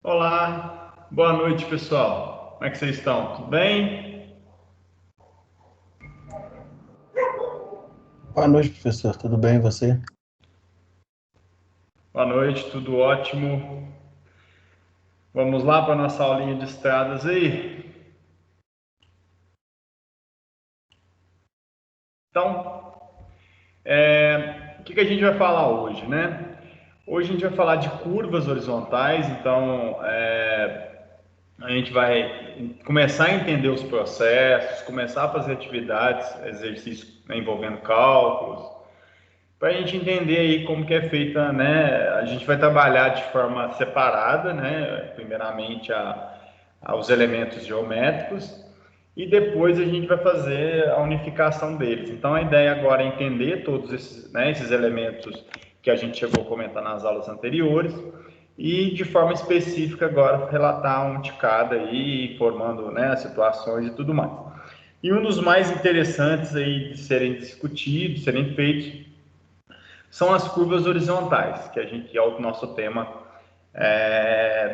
Olá, boa noite pessoal. Como é que vocês estão? Tudo bem? Boa noite, professor. Tudo bem, e você? Boa noite, tudo ótimo. Vamos lá para a nossa aulinha de estradas aí? Então, o que a gente vai falar hoje, né? Hoje a gente vai falar de curvas horizontais, então a gente vai começar a entender os processos, começar a fazer atividades, exercícios, né, envolvendo cálculos, para a gente entender aí como que é feita, né? A gente vai trabalhar de forma separada, né? Primeiramente os elementos geométricos e depois a gente vai fazer a unificação deles. Então a ideia agora é entender todos esses, né, esses elementos que a gente chegou a comentar nas aulas anteriores e de forma específica agora relatar um de cada aí, formando, né, as situações e tudo mais. E um dos mais interessantes aí de serem discutidos, serem feitos, são as curvas horizontais, que é o nosso tema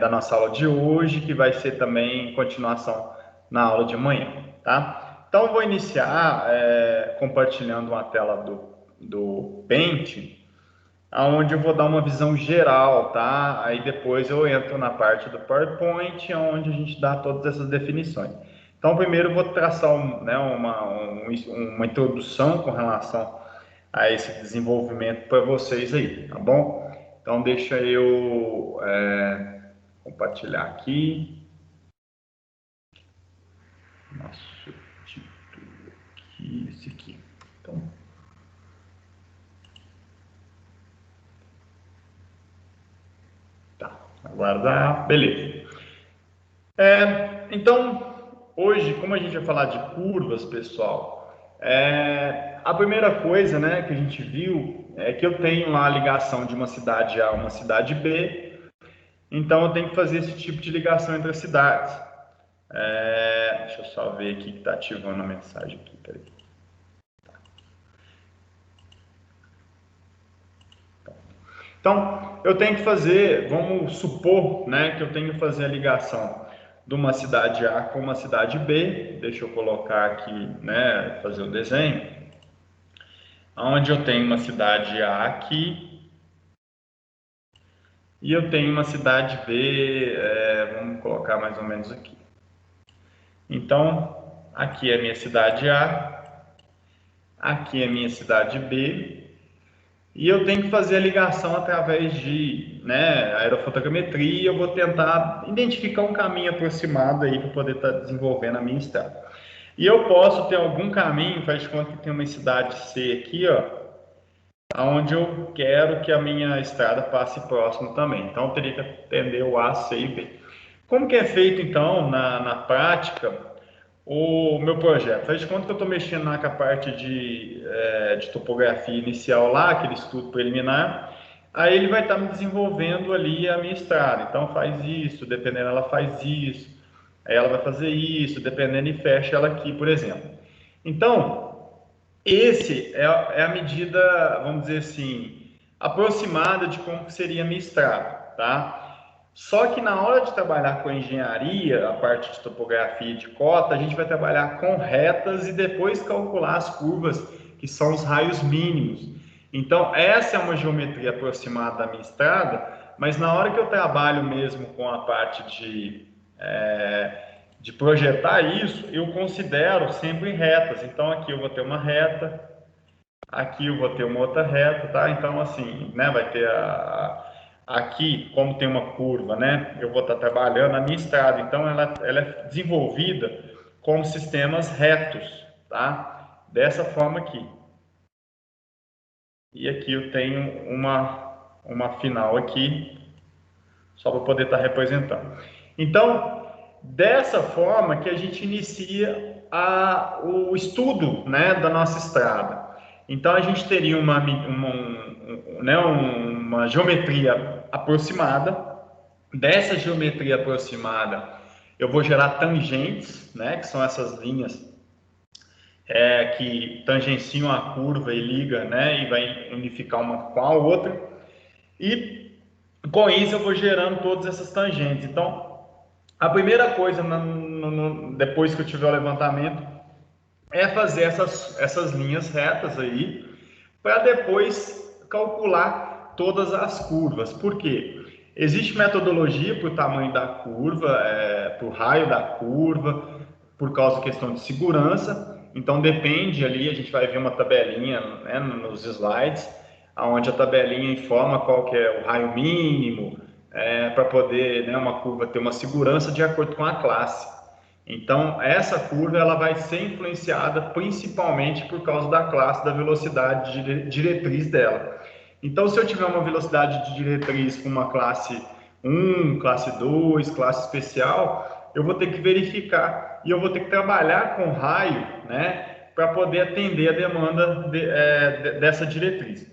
da nossa aula de hoje, que vai ser também continuação na aula de amanhã, tá? Então, vou iniciar compartilhando uma tela do Paint, onde eu vou dar uma visão geral, tá? Aí depois eu entro na parte do PowerPoint, onde a gente dá todas essas definições. Então, primeiro eu vou traçar uma introdução com relação a esse desenvolvimento para vocês aí, tá bom? Então, deixa eu compartilhar aqui. Nosso título aqui, esse aqui. Então, tá. Aguardar. Beleza. Então, hoje, como a gente vai falar de curvas, pessoal, a primeira coisa, né, que a gente viu é que eu tenho lá a ligação de uma cidade A a uma cidade B, então eu tenho que fazer esse tipo de ligação entre as cidades. Deixa eu só ver aqui que está ativando a mensagem aqui, peraí. Então, eu tenho que fazer, vamos supor, né, que eu tenho que fazer a ligação de uma cidade A com uma cidade B. Deixa eu colocar aqui, né, fazer o desenho. Onde eu tenho uma cidade A aqui e eu tenho uma cidade B, vamos colocar mais ou menos aqui. Então, aqui é a minha cidade A, aqui é a minha cidade B, e eu tenho que fazer a ligação através de, né, aerofotogrametria. Eu vou tentar identificar um caminho aproximado aí para poder estar desenvolvendo a minha estrada. E eu posso ter algum caminho, faz de conta que tem uma cidade C aqui, ó, onde eu quero que a minha estrada passe próximo também. Então eu teria que atender o A, C e B. Como que é feito então na prática o meu projeto? Faz de conta que eu estou mexendo na parte de topografia inicial lá, aquele estudo preliminar, aí ele vai estar me desenvolvendo ali a minha estrada. Então faz isso, dependendo ela faz isso, aí ela vai fazer isso, dependendo e fecha ela aqui, por exemplo. Então, esse é a medida, vamos dizer assim, aproximada de como seria a minha estrada, tá? Só que na hora de trabalhar com engenharia, a parte de topografia e de cota, a gente vai trabalhar com retas e depois calcular as curvas, que são os raios mínimos. Então, essa é uma geometria aproximada da minha estrada, mas na hora que eu trabalho mesmo com a parte de projetar isso, eu considero sempre retas. Então, aqui eu vou ter uma reta, aqui eu vou ter uma outra reta, tá? Então, assim, né, vai ter aqui, como tem uma curva, né, eu vou estar trabalhando a minha estrada. Então, ela é desenvolvida como sistemas retos, tá? Dessa forma aqui. E aqui eu tenho uma final aqui, só para poder estar representando. Então, dessa forma que a gente inicia o estudo, né, da nossa estrada. Então, a gente teria uma geometria aproximada. Dessa geometria aproximada, eu vou gerar tangentes, né, que são essas linhas que tangenciam a curva e liga, né, e vai unificar uma com a outra. E Com isso eu vou gerando todas essas tangentes. Então, a primeira coisa, depois que eu tiver o levantamento, é fazer essas linhas retas aí, para depois calcular todas as curvas. Por quê? Existe metodologia para o tamanho da curva, para o raio da curva, por causa da questão de segurança. Então depende ali, a gente vai ver uma tabelinha, né, nos slides, onde a tabelinha informa qual que é o raio mínimo, para poder, né, uma curva ter uma segurança de acordo com a classe. Então, essa curva ela vai ser influenciada principalmente por causa da classe da velocidade diretriz dela. Então, se eu tiver uma velocidade de diretriz com uma classe 1, classe 2, classe especial, eu vou ter que verificar e eu vou ter que trabalhar com raio, né, para poder atender a demanda dessa diretriz.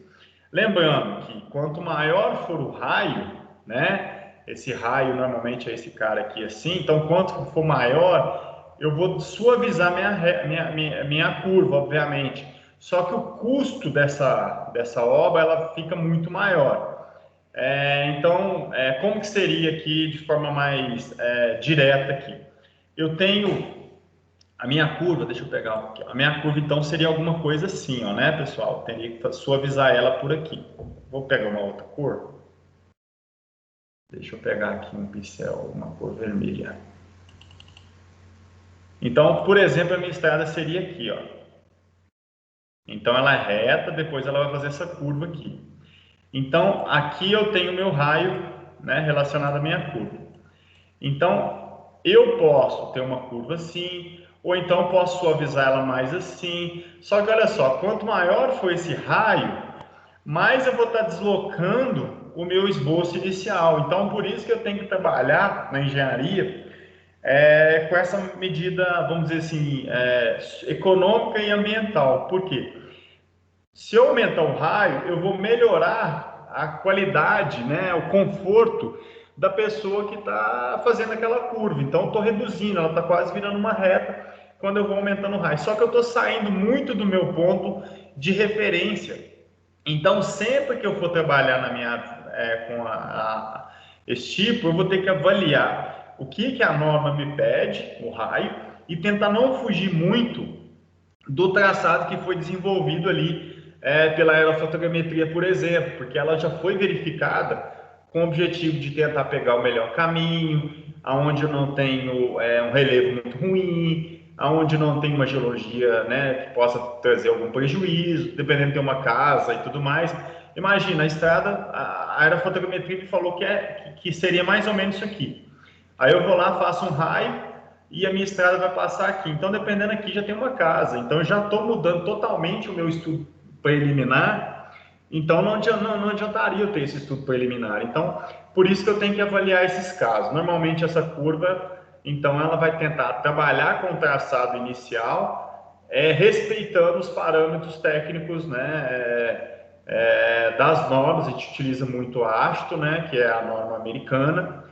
Lembrando que quanto maior for o raio, né, esse raio normalmente é esse cara aqui assim, então quanto for maior, eu vou suavizar minha curva, obviamente. Só que o custo dessa obra ela fica muito maior. Então, como que seria aqui de forma mais direta aqui? Eu tenho a minha curva, deixa eu pegar aqui. A minha curva então seria alguma coisa assim, ó, né, pessoal? Teria que suavizar ela por aqui. Vou pegar uma outra cor. Deixa eu pegar aqui um pincel, uma cor vermelha. Então, por exemplo, a minha estrada seria aqui, ó. Então ela é reta, depois ela vai fazer essa curva aqui. Então, aqui eu tenho meu raio, né, relacionado à minha curva. Então, eu posso ter uma curva assim, ou então posso suavizar ela mais assim. Só que olha só, quanto maior for esse raio, mais eu vou estar deslocando o meu esboço inicial. Então, por isso que eu tenho que trabalhar na engenharia com essa medida, vamos dizer assim, econômica e ambiental. Por quê? Se eu aumentar o raio, eu vou melhorar a qualidade, né, o conforto da pessoa que está fazendo aquela curva. Então, estou reduzindo, ela está quase virando uma reta quando eu vou aumentando o raio. Só que eu estou saindo muito do meu ponto de referência. Então, sempre que eu for trabalhar com esse tipo, eu vou ter que avaliar o que a norma me pede, o raio, e tentar não fugir muito do traçado que foi desenvolvido ali pela aerofotogrametria, por exemplo, porque ela já foi verificada com o objetivo de tentar pegar o melhor caminho, aonde eu não tenho um relevo muito ruim, aonde não tem uma geologia, né, que possa trazer algum prejuízo, dependendo de ter uma casa e tudo mais. Imagina, a estrada, a aerofotogrametria me falou que seria mais ou menos isso aqui. Aí eu vou lá, faço um raio e a minha estrada vai passar aqui. Então, dependendo aqui, já tem uma casa. Então, eu já estou mudando totalmente o meu estudo preliminar. Então, não adiantaria eu ter esse estudo preliminar. Então, por isso que eu tenho que avaliar esses casos. Normalmente, essa curva, então, ela vai tentar trabalhar com o traçado inicial, respeitando os parâmetros técnicos, né, das normas. A gente utiliza muito a AASHTO, né, que é a norma americana,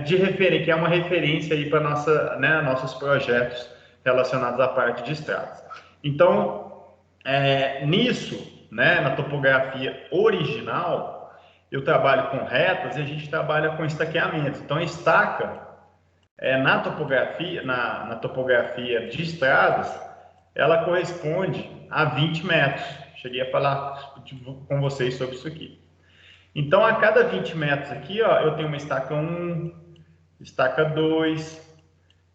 que é uma referência aí para nossos projetos relacionados à parte de estradas. Então, nisso, né, na topografia original, eu trabalho com retas e a gente trabalha com estaqueamentos. Então, a estaca, na topografia de estradas, ela corresponde a 20 metros. Cheguei a falar com vocês sobre isso aqui. Então, a cada 20 metros aqui, ó, eu tenho uma estaca 1, estaca 2,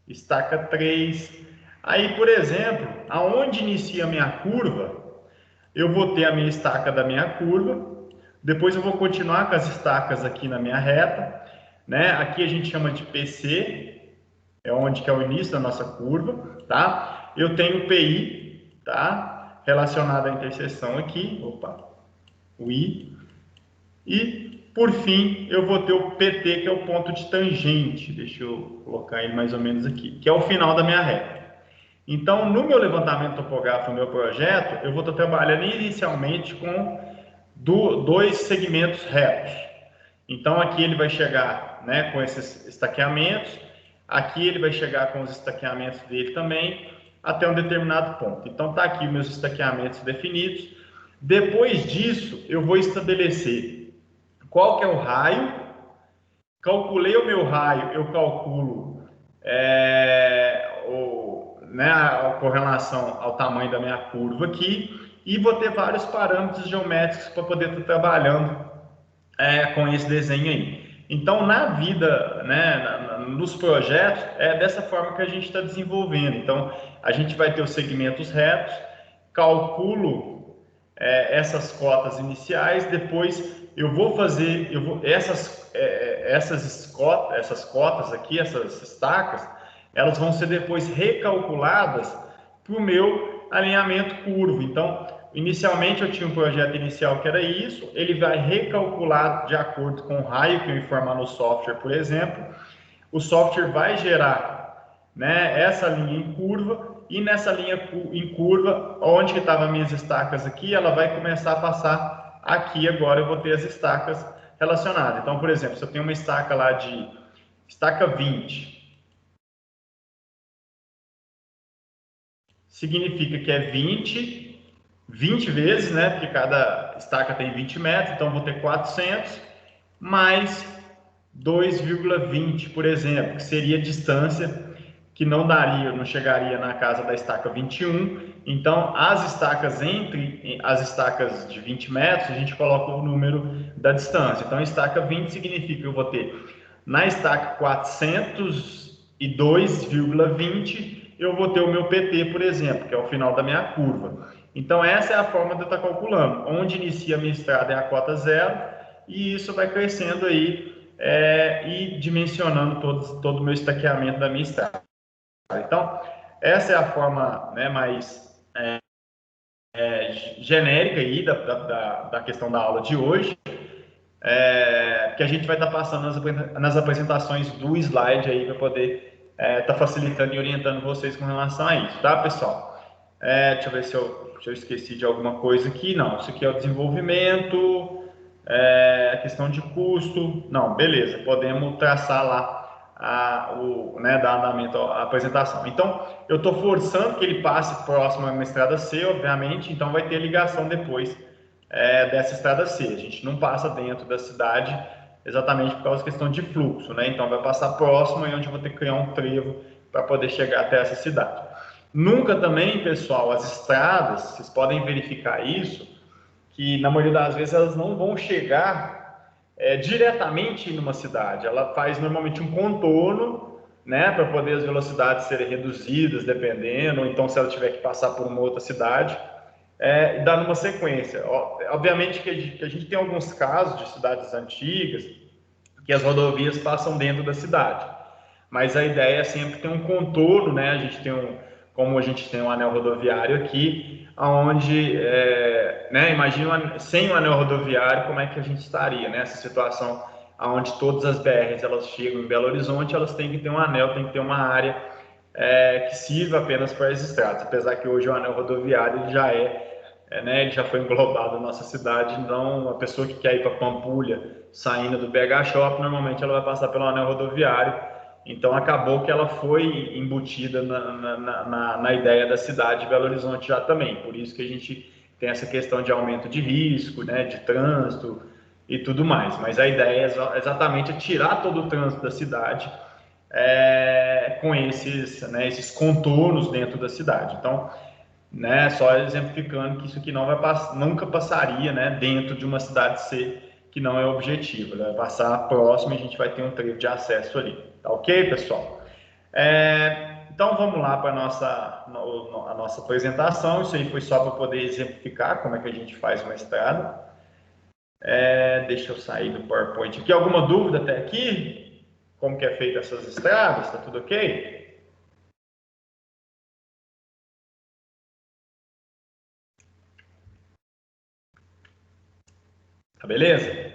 estaca 3. Aí, por exemplo, aonde inicia a minha curva, eu vou ter a minha estaca da minha curva, depois eu vou continuar com as estacas aqui na minha reta, né? Aqui a gente chama de PC, é onde que é o início da nossa curva, tá? Eu tenho o PI, tá? Relacionado à interseção aqui, o I. E, por fim, eu vou ter o PT, que é o ponto de tangente. Deixa eu colocar ele mais ou menos aqui, que é o final da minha reta. Então, no meu levantamento topográfico, no meu projeto, eu vou estar trabalhando inicialmente com dois segmentos retos. Então, aqui ele vai chegar, né, com esses estaqueamentos. Aqui ele vai chegar com os estaqueamentos dele também, até um determinado ponto. Então, tá aqui meus estaqueamentos definidos. Depois disso, eu vou estabelecer qual que é o raio, calculei o meu raio, eu calculo com relação ao tamanho da minha curva aqui, e vou ter vários parâmetros geométricos para poder estar trabalhando com esse desenho aí. Então, na vida, né, nos projetos, é dessa forma que a gente está desenvolvendo. Então, a gente vai ter os segmentos retos, calculo essas cotas iniciais, depois eu vou fazer, essas cotas aqui, essas estacas, elas vão ser depois recalculadas para o meu alinhamento curvo. Então, inicialmente eu tinha um projeto inicial que era isso, ele vai recalcular de acordo com o raio que eu informar no software, por exemplo. O software vai gerar, né, essa linha em curva, e nessa linha em curva, onde que estavam minhas estacas aqui, ela vai começar a passar aqui. Agora eu vou ter as estacas relacionadas. Então, por exemplo, se eu tenho uma estaca lá de estaca 20, significa que é 20 vezes, né? Porque cada estaca tem 20 metros, então vou ter 400 mais 2,20, por exemplo, que seria a distância que não chegaria na casa da estaca 21. Então, as estacas entre as estacas de 20 metros, a gente coloca o número da distância. Então, estaca 20 significa que eu vou ter na estaca 402,20, eu vou ter o meu PT, por exemplo, que é o final da minha curva. Então, essa é a forma de eu estar calculando. Onde inicia a minha estrada é a cota zero, e isso vai crescendo aí e dimensionando todo o meu estaqueamento da minha estrada. Então, essa é a forma, né, mais genérica aí da questão da aula de hoje, que a gente vai estar passando nas apresentações do slide aí para poder estar facilitando e orientando vocês com relação a isso, tá, pessoal? Deixa eu ver se eu esqueci de alguma coisa aqui. Não, isso aqui é o desenvolvimento, a questão de custo. Não, beleza, podemos traçar lá dar andamento à apresentação. Então, eu estou forçando que ele passe próximo a uma estrada C, obviamente, então vai ter ligação depois dessa estrada C. A gente não passa dentro da cidade exatamente por causa da questão de fluxo, né? Então, vai passar próximo e onde eu vou ter que criar um trevo para poder chegar até essa cidade. Nunca também, pessoal, as estradas, vocês podem verificar isso, que na maioria das vezes elas não vão chegar diretamente numa cidade. Ela faz normalmente um contorno, né, para poder as velocidades serem reduzidas, dependendo, ou então se ela tiver que passar por uma outra cidade, e dar numa sequência. Obviamente que a gente tem alguns casos de cidades antigas que as rodovias passam dentro da cidade, mas a ideia é sempre ter um contorno, né? Como a gente tem um anel rodoviário aqui, onde, né, imagina sem o anel rodoviário, como é que a gente estaria nessa situação, onde todas as BRs elas chegam em Belo Horizonte, elas têm que ter um anel, tem que ter uma área que sirva apenas para as estradas, apesar que hoje o anel rodoviário ele já né, ele já foi englobado na nossa cidade. Então a pessoa que quer ir para Pampulha, saindo do BH Shop, normalmente ela vai passar pelo anel rodoviário. Então acabou que ela foi embutida na ideia da cidade de Belo Horizonte já também. Por isso que a gente tem essa questão de aumento de risco, né, de trânsito e tudo mais. Mas a ideia é exatamente tirar todo o trânsito da cidade com esses contornos dentro da cidade. Então, né, só exemplificando que isso aqui nunca passaria, né, dentro de uma cidade C, que não é o objetivo. Vai passar próximo e a gente vai ter um trevo de acesso ali. Tá ok, pessoal? Então vamos lá para a nossa apresentação. Isso aí foi só para poder exemplificar como é que a gente faz uma estrada. Deixa eu sair do PowerPoint aqui. Alguma dúvida até aqui? Como que é feita essas estradas? Tá tudo ok? Tá beleza?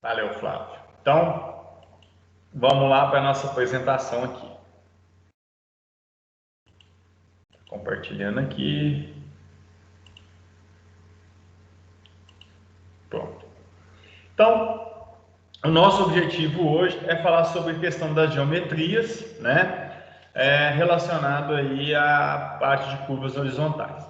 Valeu, Flávio. Então, vamos lá para a nossa apresentação aqui. Compartilhando aqui. Pronto. Então, o nosso objetivo hoje é falar sobre a questão das geometrias, né? relacionado aí à parte de curvas horizontais.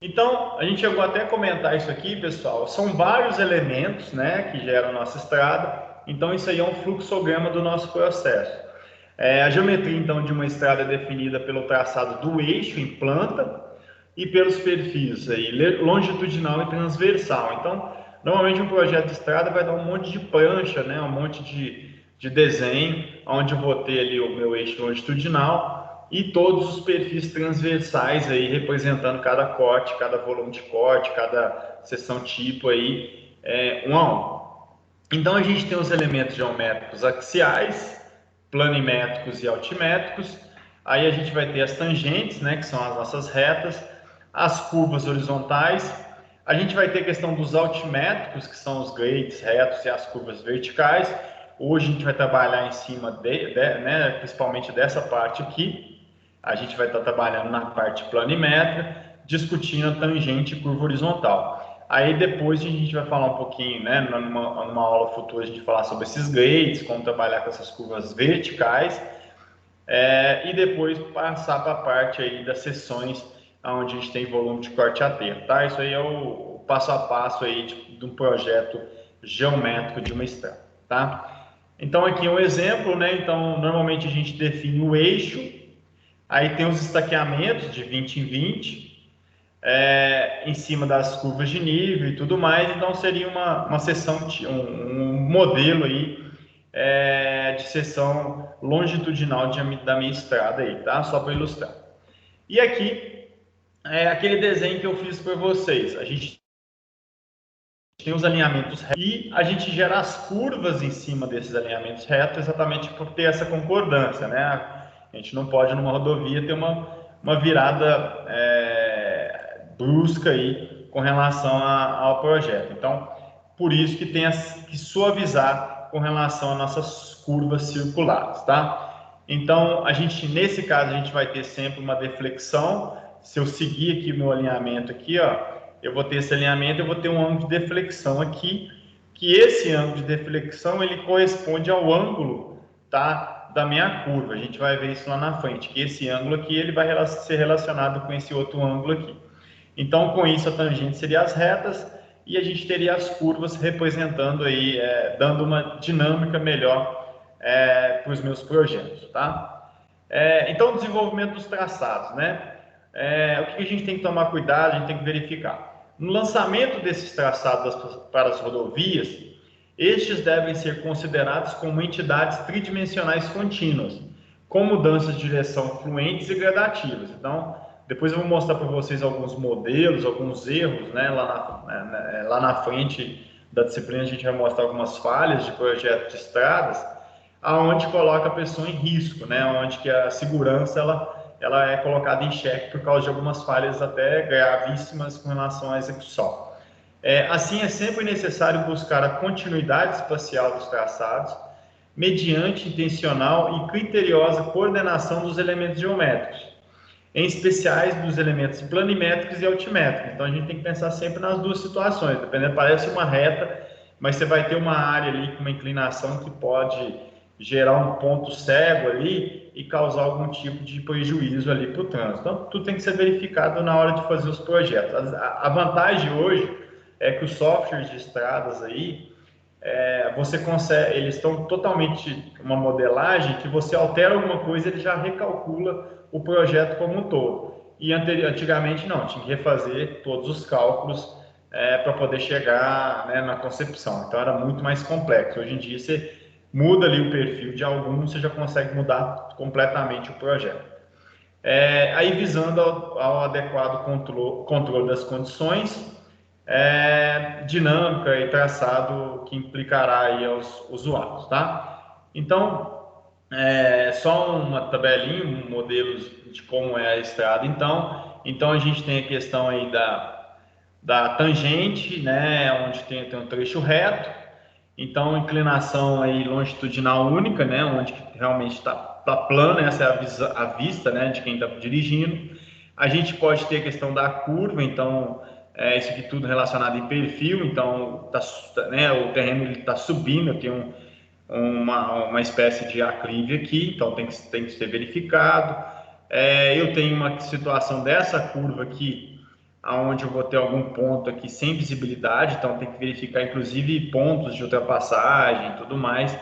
Então, a gente chegou até a comentar isso aqui, pessoal, são vários elementos, né, que geram a nossa estrada, então isso aí é um fluxograma do nosso processo. A geometria, então, de uma estrada é definida pelo traçado do eixo em planta e pelos perfis aí, longitudinal e transversal. Então, normalmente um projeto de estrada vai dar um monte de prancha, né, um monte de desenho, onde eu vou ter ali o meu eixo longitudinal e todos os perfis transversais aí representando cada corte, cada volume de corte, cada seção tipo aí, um a um. Então a gente tem os elementos geométricos axiais, planimétricos e altimétricos. Aí a gente vai ter as tangentes, né, que são as nossas retas, as curvas horizontais. A gente vai ter a questão dos altimétricos, que são os grades retos e as curvas verticais. Hoje a gente vai trabalhar em cima né, principalmente dessa parte aqui. A gente vai estar trabalhando na parte planimétrica, discutindo a tangente e curva horizontal. Aí depois a gente vai falar um pouquinho, né, numa aula futura, a gente vai falar sobre esses grades, como trabalhar com essas curvas verticais, e depois passar para a parte aí das seções onde a gente tem volume de corte a ter, tá? Isso aí é o passo a passo aí de um projeto geométrico de uma estrada, tá? Então aqui um exemplo, né? Então normalmente a gente define o eixo, aí tem os estaqueamentos de 20 em 20, em cima das curvas de nível e tudo mais, então seria uma seção, um modelo aí de seção longitudinal da minha estrada aí, tá? Só para ilustrar. E aqui é aquele desenho que eu fiz para vocês. A gente tem os alinhamentos retos e a gente gera as curvas em cima desses alinhamentos retos, exatamente por ter essa concordância, né? A gente não pode numa rodovia ter uma virada brusca aí com relação ao projeto. Então, por isso que tem que suavizar com relação às nossas curvas circulares, tá? Então, nesse caso, a gente vai ter sempre uma deflexão. Se eu seguir aqui meu alinhamento aqui, ó, eu vou ter esse alinhamento, eu vou ter um ângulo de deflexão aqui, que esse ângulo de deflexão, ele corresponde ao ângulo, tá, da minha curva. A gente vai ver isso lá na frente, que esse ângulo aqui, ele vai ser relacionado com esse outro ângulo aqui. Então, com isso, a tangente seria as retas e a gente teria as curvas representando aí, dando uma dinâmica melhor para os meus projetos, tá? Então, desenvolvimento dos traçados, né? O que a gente tem que tomar cuidado, a gente tem que verificar. No lançamento desses traçados para as rodovias, estes devem ser considerados como entidades tridimensionais contínuas, com mudanças de direção fluentes e gradativas. Então, depois eu vou mostrar para vocês alguns modelos, alguns erros, né? Lá na frente da disciplina a gente vai mostrar algumas falhas de projeto de estradas, aonde coloca a pessoa em risco, né? Onde que a segurança ela é colocada em xeque por causa de algumas falhas até gravíssimas com relação à execução. Assim, é sempre necessário buscar a continuidade espacial dos traçados, mediante intencional e criteriosa coordenação dos elementos geométricos, em especiais dos elementos planimétricos e altimétricos. Então, a gente tem que pensar sempre nas duas situações, dependendo, parece uma reta, mas você vai ter uma área ali com uma inclinação que pode gerar um ponto cego ali e causar algum tipo de prejuízo ali para o trânsito. Então, tudo tem que ser verificado na hora de fazer os projetos. A vantagem hoje é que os softwares de estradas aí, você consegue, eles estão totalmente uma modelagem que você altera alguma coisa, ele já recalcula o projeto como um todo. E antigamente não, tinha que refazer todos os cálculos para poder chegar, né, na concepção. Então era muito mais complexo. Hoje em dia você muda ali o perfil de algum, você já consegue mudar completamente o projeto. Aí visando ao adequado controle das condições, dinâmica e traçado que implicará aí aos usuários, tá? Então, só uma tabelinha, um modelo de como é a estrada. Então a gente tem a questão aí da tangente, né, onde tem um trecho reto. Então, inclinação aí longitudinal única, né, onde realmente está plano, essa é a vista, né, de quem está dirigindo. A gente pode ter a questão da curva, então isso aqui tudo relacionado em perfil, então né, o terreno está subindo, eu tenho uma espécie de aclive aqui, então tem que ser verificado. Eu tenho uma situação dessa curva aqui, onde eu vou ter algum ponto aqui sem visibilidade, então tem que verificar inclusive pontos de ultrapassagem e tudo mais.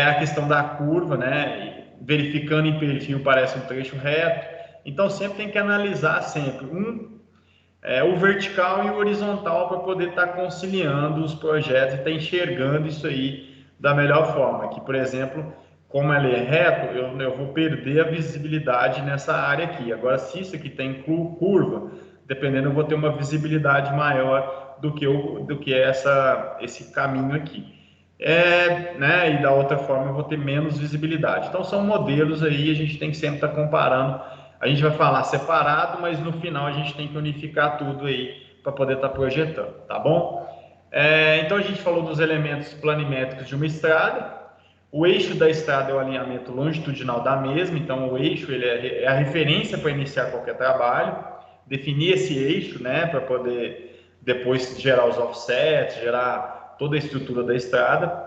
A questão da curva, né? Verificando em perfil parece um trecho reto, então sempre tem que analisar sempre o vertical e o horizontal para poder estar conciliando os projetos e estar enxergando isso aí da melhor forma. Aqui, por exemplo, como ele é reto, eu vou perder a visibilidade nessa área aqui. Agora, se isso aqui tem curva, dependendo, eu vou ter uma visibilidade maior do que esse caminho aqui. Né? E da outra forma eu vou ter menos visibilidade. Então são modelos aí, a gente tem que sempre estar comparando. A gente vai falar separado, mas no final a gente tem que unificar tudo aí para poder estar projetando, tá bom? Então a gente falou dos elementos planimétricos de uma estrada. O eixo da estrada é o alinhamento longitudinal da mesma, então o eixo ele é a referência para iniciar qualquer trabalho. Definir esse eixo, né, para poder depois gerar os offsets, gerar toda a estrutura da estrada.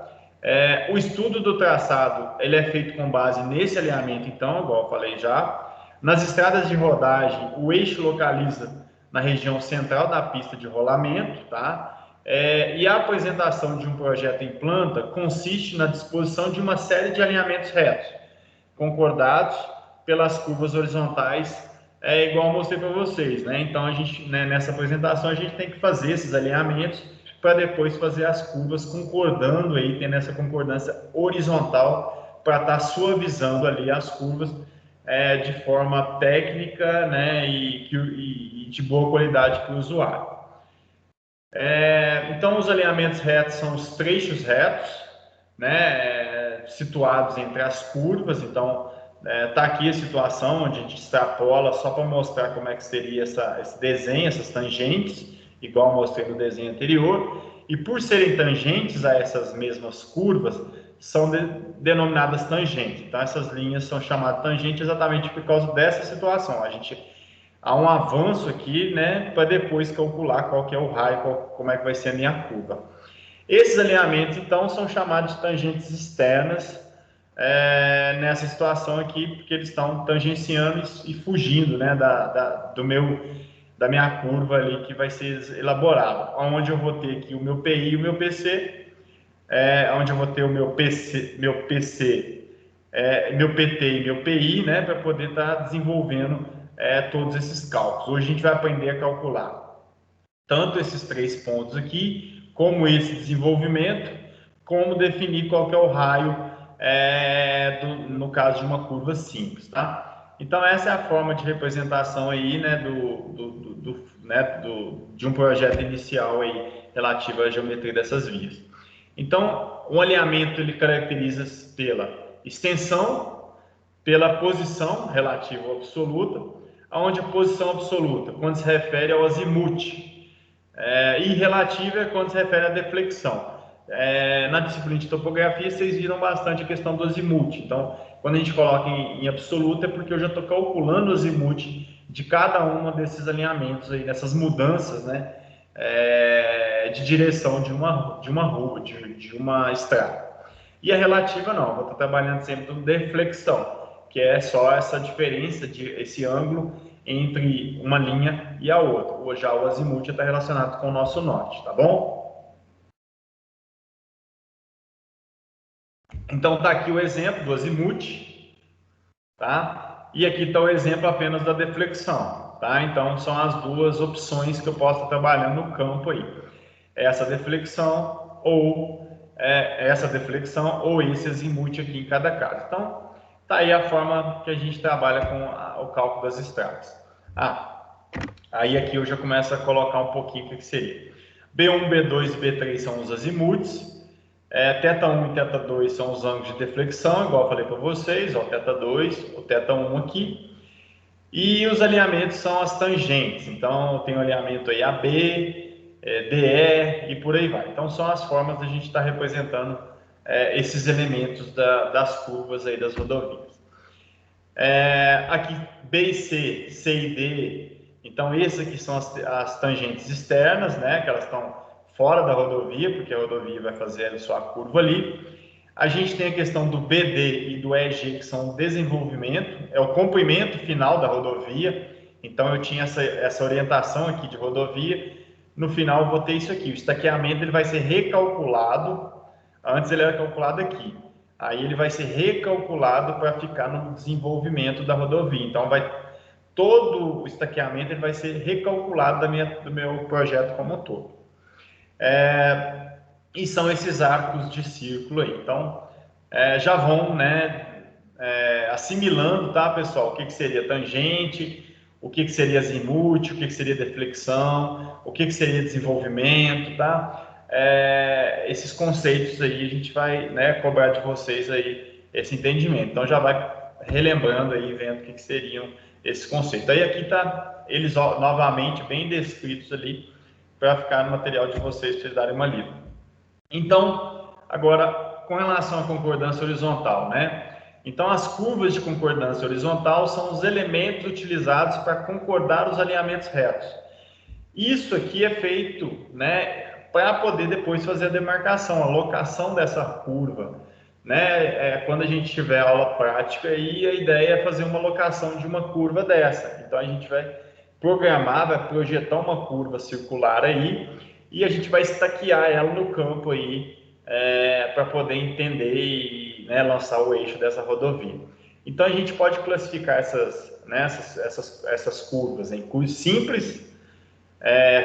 O estudo do traçado ele é feito com base nesse alinhamento, então, igual eu falei já. Nas estradas de rodagem, o eixo localiza na região central da pista de rolamento, tá? E a apresentação de um projeto em planta consiste na disposição de uma série de alinhamentos retos, concordados pelas curvas horizontais, igual eu mostrei para vocês, né? Então, a gente, né, nessa apresentação, a gente tem que fazer esses alinhamentos para depois fazer as curvas concordando aí, tendo essa concordância horizontal para estar suavizando ali as curvas de forma técnica, né, e de boa qualidade para o usuário. Então, os alinhamentos retos são os trechos retos, né, situados entre as curvas. Então, tá aqui a situação onde a gente extrapola só para mostrar como é que seria esse desenho, essas tangentes, igual eu mostrei no desenho anterior. E por serem tangentes a essas mesmas curvas, são denominadas tangentes. Então, essas linhas são chamadas tangentes exatamente por causa dessa situação. Há um avanço aqui, né, para depois calcular qual que é o raio, como é que vai ser a minha curva. Esses alinhamentos, então, são chamados de tangentes externas nessa situação aqui, porque eles estão tangenciando e fugindo, né, da minha curva ali que vai ser elaborada. Onde eu vou ter aqui o meu PI e o meu PC, onde eu vou ter o meu PT e meu PI, né, para poder estar desenvolvendo todos esses cálculos. Hoje a gente vai aprender a calcular tanto esses 3 pontos aqui, como esse desenvolvimento, como definir qual que é o raio no caso de uma curva simples, tá? Então essa é a forma de representação aí, né, de um projeto inicial aí relativo à geometria dessas vias. Então, o alinhamento ele caracteriza pela extensão, pela posição relativa ou absoluta, onde a posição absoluta, quando se refere ao azimuth, e relativa quando se refere à deflexão. Na disciplina de topografia, vocês viram bastante a questão do azimuth. Então, quando a gente coloca em absoluto, é porque eu já estou calculando o azimuth de cada uma desses alinhamentos, aí, dessas mudanças, né, de direção de uma rua, de uma estrada. E a relativa não, vou estar trabalhando sempre com deflexão, que é só essa diferença, esse ângulo entre uma linha e a outra. Já o azimuth está relacionado com o nosso norte, tá bom? Então tá aqui o exemplo do azimuth, tá? E aqui está o exemplo apenas da deflexão, tá? Então são as duas opções que eu posso estar trabalhando no campo aí. Essa deflexão ou esse azimuth aqui em cada caso. Então, tá aí a forma que a gente trabalha com o cálculo das estradas. Aí aqui eu já começo a colocar um pouquinho o que seria. B1, B2 e B3 são os azimuths. Θ1 e θ2 são os ângulos de deflexão, igual eu falei para vocês, ó, θ2, o θ1 aqui. E os alinhamentos são as tangentes. Então, tem o alinhamento aí AB, DE e por aí vai. Então, são as formas da gente estar representando esses elementos das curvas aí das rodovias. Aqui, B e C, C e D. Então, essas aqui são as tangentes externas, né? Que elas estão fora da rodovia, porque a rodovia vai fazer a sua curva ali. A gente tem a questão do BD e do EG, que são o desenvolvimento, é o comprimento final da rodovia. Então, eu tinha essa orientação aqui de rodovia. No final, eu vou ter isso aqui. O estaqueamento ele vai ser recalculado. Antes, ele era calculado aqui. Aí, ele vai ser recalculado para ficar no desenvolvimento da rodovia. Então, todo o estaqueamento ele vai ser recalculado do meu projeto como um todo. E são esses arcos de círculo aí. Então, já vão, né, assimilando, tá, pessoal? O que seria tangente, o que seria azimuth, o que seria deflexão, o que seria desenvolvimento, tá? Esses conceitos aí a gente vai, né, cobrar de vocês aí esse entendimento. Então, já vai relembrando aí, vendo o que seriam esses conceitos. Aí aqui tá eles novamente bem descritos ali para ficar no material de vocês, para vocês darem uma lida. Então, agora, com relação à concordância horizontal, né? Então, as curvas de concordância horizontal são os elementos utilizados para concordar os alinhamentos retos. Isso aqui é feito, né, para poder depois fazer a demarcação, a locação dessa curva, né? Quando a gente tiver aula prática, aí a ideia é fazer uma locação de uma curva dessa. Então, a gente vai programar, vai projetar uma curva circular aí e a gente vai estaquear ela no campo aí para poder entender e, né, lançar o eixo dessa rodovia. Então, a gente pode classificar essas curvas em curvas simples,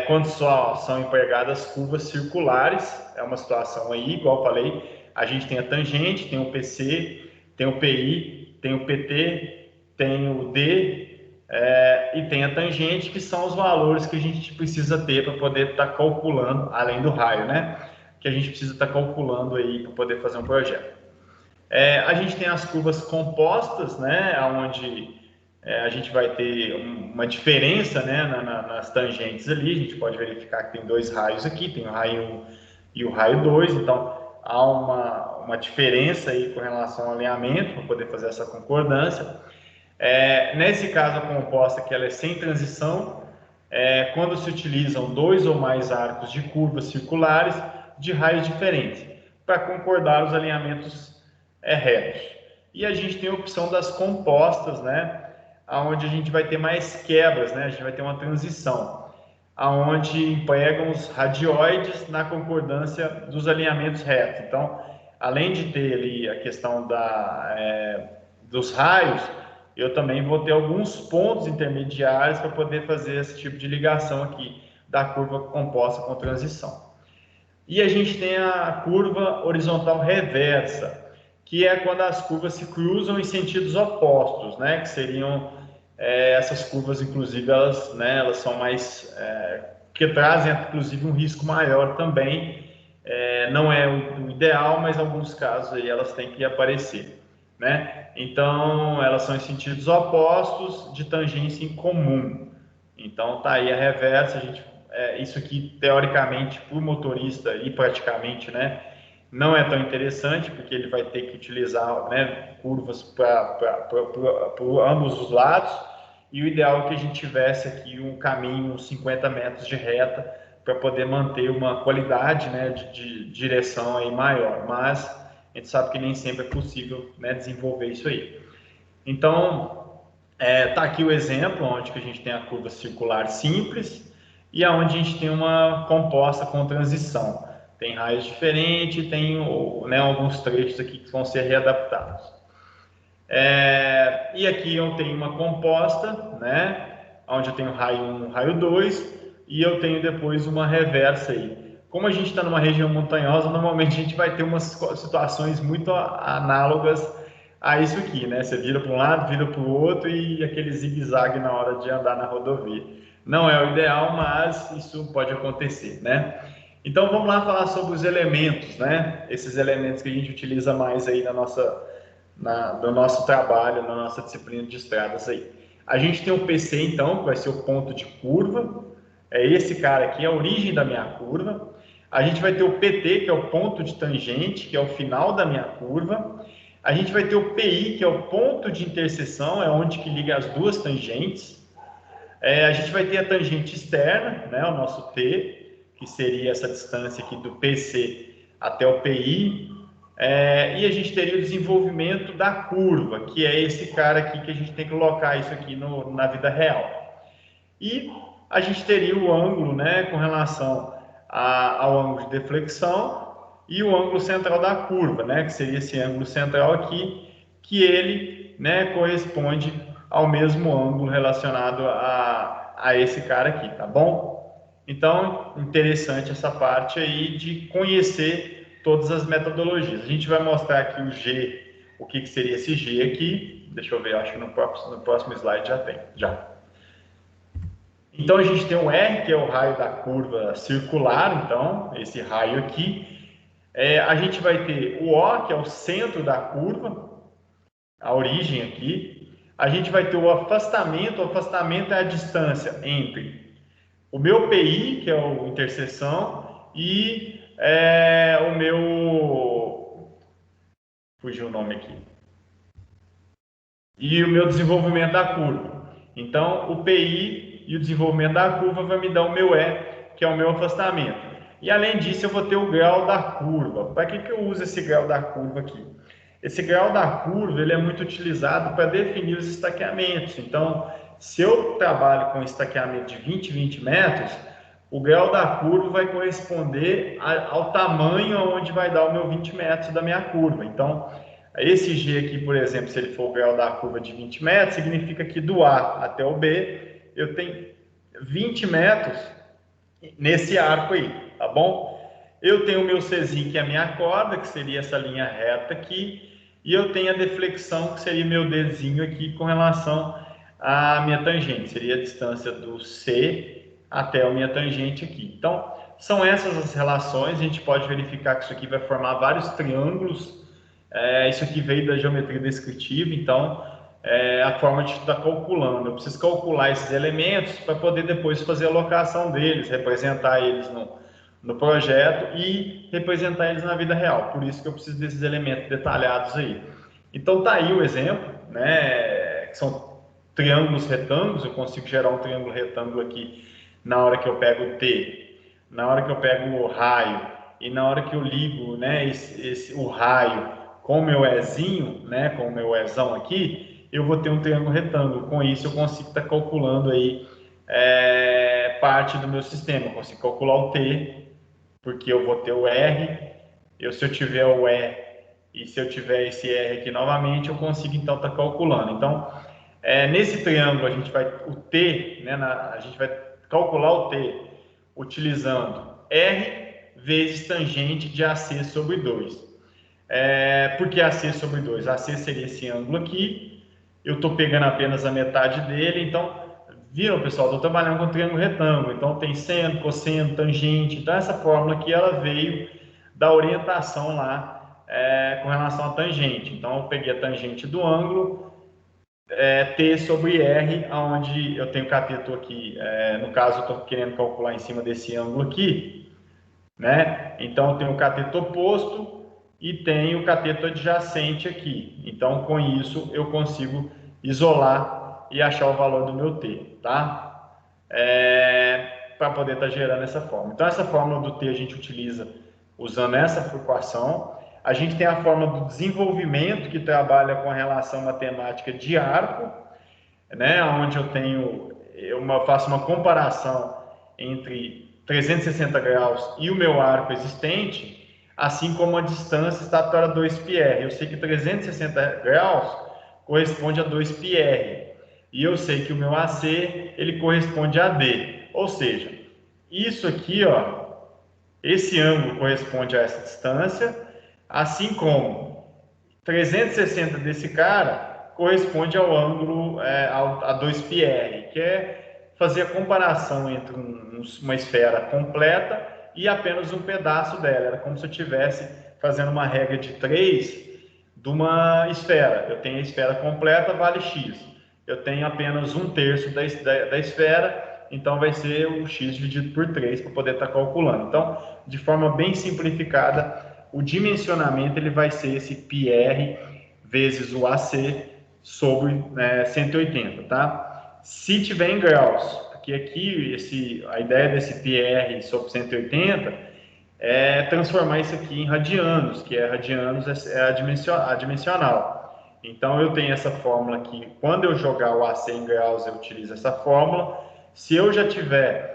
quando só são empregadas curvas circulares, é uma situação aí, igual eu falei, a gente tem a tangente, tem o PC, tem o PI, tem o PT, tem o D, e tem a tangente, que são os valores que a gente precisa ter para poder estar calculando, além do raio, né? Que a gente precisa estar calculando aí para poder fazer um projeto. A gente tem as curvas compostas, né? Onde a gente vai ter uma diferença, né, nas tangentes ali. A gente pode verificar que tem dois raios aqui, tem o raio 1 e o raio 2, então há uma diferença aí com relação ao alinhamento para poder fazer essa concordância. Nesse caso, a composta, que ela é sem transição, quando se utilizam dois ou mais arcos de curvas circulares de raios diferentes, para concordar os alinhamentos retos. E a gente tem a opção das compostas, né, onde a gente vai ter mais quebras, né, a gente vai ter uma transição, onde empregam os radioides na concordância dos alinhamentos retos. Então, além de ter ali a questão dos raios, eu também vou ter alguns pontos intermediários para poder fazer esse tipo de ligação aqui da curva composta com transição. E a gente tem a curva horizontal reversa, que é quando as curvas se cruzam em sentidos opostos, né? Que seriam essas curvas, inclusive, elas são mais que trazem, inclusive, um risco maior também. Não é o ideal, mas em alguns casos aí elas têm que aparecer, né? Então, elas são em sentidos opostos de tangência em comum. Então, tá aí a reversa. Isso aqui, teoricamente, para o motorista e praticamente, né, não é tão interessante, porque ele vai ter que utilizar, né, curvas para ambos os lados, e o ideal é que a gente tivesse aqui um caminho, uns 50 metros de reta, para poder manter uma qualidade, né, de direção aí maior, mas a gente sabe que nem sempre é possível, né, desenvolver isso aí. Então, tá aqui o exemplo, onde que a gente tem a curva circular simples, e aonde a gente tem uma composta com transição. Tem raios diferentes, tem, né, alguns trechos aqui que vão ser readaptados. E aqui eu tenho uma composta, né, onde eu tenho raio 1, raio 2, e eu tenho depois uma reversa aí. Como a gente está numa região montanhosa, normalmente a gente vai ter umas situações muito análogas a isso aqui, né? Você vira para um lado, vira para o outro e aquele zigue-zague na hora de andar na rodovia. Não é o ideal, mas isso pode acontecer, né? Então vamos lá falar sobre os elementos, né? Esses elementos que a gente utiliza mais aí no nosso trabalho, na nossa disciplina de estradas aí. A gente tem o PC, então, que vai ser o ponto de curva. É esse cara aqui, a origem da minha curva. A gente vai ter o PT, que é o ponto de tangente, que é o final da minha curva. A gente vai ter o PI, que é o ponto de interseção, é onde que liga as duas tangentes. A gente vai ter a tangente externa, né, o nosso T, que seria essa distância aqui do PC até o PI. E a gente teria o desenvolvimento da curva, que é esse cara aqui que a gente tem que colocar isso aqui na vida real. E a gente teria o ângulo, né, com relação ao ângulo de deflexão e o ângulo central da curva, né, que seria esse ângulo central aqui, que ele, né, corresponde ao mesmo ângulo relacionado a esse cara aqui, tá bom? Então, interessante essa parte aí de conhecer todas as metodologias. A gente vai mostrar aqui o G, o que seria esse G aqui. Deixa eu ver, acho que no próximo slide já tem, já. Então, a gente tem o R, que é o raio da curva circular, então, esse raio aqui. A gente vai ter o O, que é o centro da curva, a origem aqui. A gente vai ter o afastamento é a distância entre o meu PI, que é a interseção, e o meu... Fugiu o nome aqui. E o meu desenvolvimento da curva. Então, o PI e o desenvolvimento da curva vai me dar o meu E, que é o meu afastamento. E além disso, eu vou ter o grau da curva. Para que eu uso esse grau da curva aqui? Esse grau da curva ele é muito utilizado para definir os estaqueamentos. Então, se eu trabalho com estaqueamento de 20 metros, o grau da curva vai corresponder ao tamanho onde vai dar o meu 20 metros da minha curva. Então, esse G aqui, por exemplo, se ele for o grau da curva de 20 metros, significa que do A até o B, eu tenho 20 metros nesse arco aí, tá bom? Eu tenho o meu Czinho, que é a minha corda, que seria essa linha reta aqui, e eu tenho a deflexão, que seria meu Dzinho aqui com relação à minha tangente, seria a distância do C até a minha tangente aqui. Então, são essas as relações, a gente pode verificar que isso aqui vai formar vários triângulos. Isso aqui veio da geometria descritiva, então a forma de estar calculando. Eu preciso calcular esses elementos para poder depois fazer a alocação deles, representar eles no projeto e representar eles na vida real. Por isso que eu preciso desses elementos detalhados aí. Então tá aí o exemplo, né? Que são triângulos retângulos. Eu consigo gerar um triângulo retângulo aqui na hora que eu pego o T, na hora que eu pego o raio e na hora que eu ligo, né, o raio com o meu Ezinho, né, com o meu Ezão aqui, eu vou ter um triângulo retângulo. Com isso eu consigo estar calculando aí parte do meu sistema. Eu consigo calcular o T, porque eu vou ter o R, se eu tiver o E e se eu tiver esse R aqui novamente, eu consigo então estar calculando. Então, nesse triângulo a gente vai o T, né, a gente vai calcular o T utilizando R vezes tangente de AC sobre 2. Por que AC sobre 2? AC seria esse ângulo aqui, eu estou pegando apenas a metade dele, então, viram pessoal, estou trabalhando com triângulo retângulo, então tem seno, cosseno, tangente, então essa fórmula aqui ela veio da orientação lá com relação à tangente, então eu peguei a tangente do ângulo, T sobre R, onde eu tenho cateto aqui, no caso eu estou querendo calcular em cima desse ângulo aqui, né? Então eu tenho o cateto oposto e tenho o cateto adjacente aqui. Então com isso eu consigo isolar e achar o valor do meu T, tá? Para poder estar gerando essa fórmula. Então essa fórmula do T a gente utiliza usando essa equação. A gente tem a fórmula do desenvolvimento que trabalha com a relação matemática de arco, né? Onde eu faço uma comparação entre 360 graus e o meu arco existente, assim como a distância estatória 2πr. Eu sei que 360 graus corresponde a 2πr. E eu sei que o meu AC ele corresponde a D. Ou seja, isso aqui, ó, esse ângulo corresponde a essa distância, assim como 360 desse cara corresponde ao ângulo a 2πr, que é fazer a comparação entre uma esfera completa e apenas um pedaço dela. Era como se eu estivesse fazendo uma regra de 3 de uma esfera. Eu tenho a esfera completa, vale x. Eu tenho apenas 1/3 da esfera, então vai ser o x dividido por 3 para poder estar calculando. Então, de forma bem simplificada, o dimensionamento ele vai ser esse πr vezes o AC sobre 180, tá? Se tiver em graus, porque aqui a ideia desse πr sobre 180 transformar isso aqui em radianos, que radianos é a dimensional. Então eu tenho essa fórmula aqui. Quando eu jogar o AC em graus, eu utilizo essa fórmula. Se eu já tiver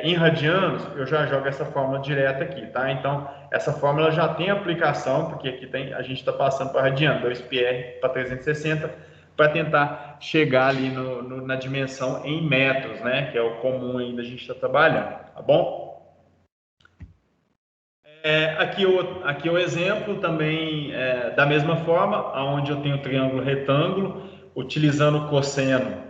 em radianos, eu já jogo essa fórmula direta aqui, tá? Então essa fórmula já tem aplicação, porque aqui a gente está passando para radiano, 2πr para 360, para tentar chegar ali na dimensão em metros, né? Que é o comum ainda a gente está trabalhando, tá bom? Aqui o exemplo também da mesma forma, onde eu tenho triângulo retângulo, utilizando cosseno,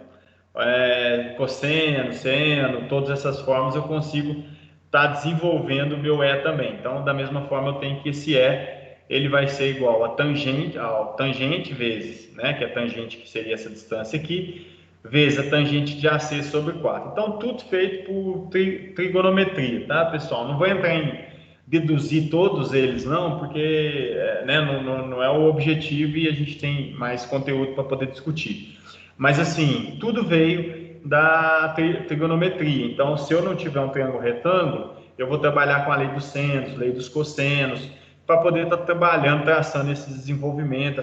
cosseno, seno, todas essas formas eu consigo estar desenvolvendo o meu E também. Então, da mesma forma, eu tenho que esse E ele vai ser igual a tangente, ao tangente vezes, né, que é a tangente que seria essa distância aqui, vezes a tangente de AC sobre 4. Então, tudo feito por trigonometria, tá, pessoal? Não vou entrar em deduzir todos eles, não, porque né, não é o objetivo e a gente tem mais conteúdo para poder discutir. Mas, assim, tudo veio da trigonometria. Então, se eu não tiver um triângulo retângulo, eu vou trabalhar com a lei dos senos, lei dos cossenos, para poder estar trabalhando, traçando esse desenvolvimento,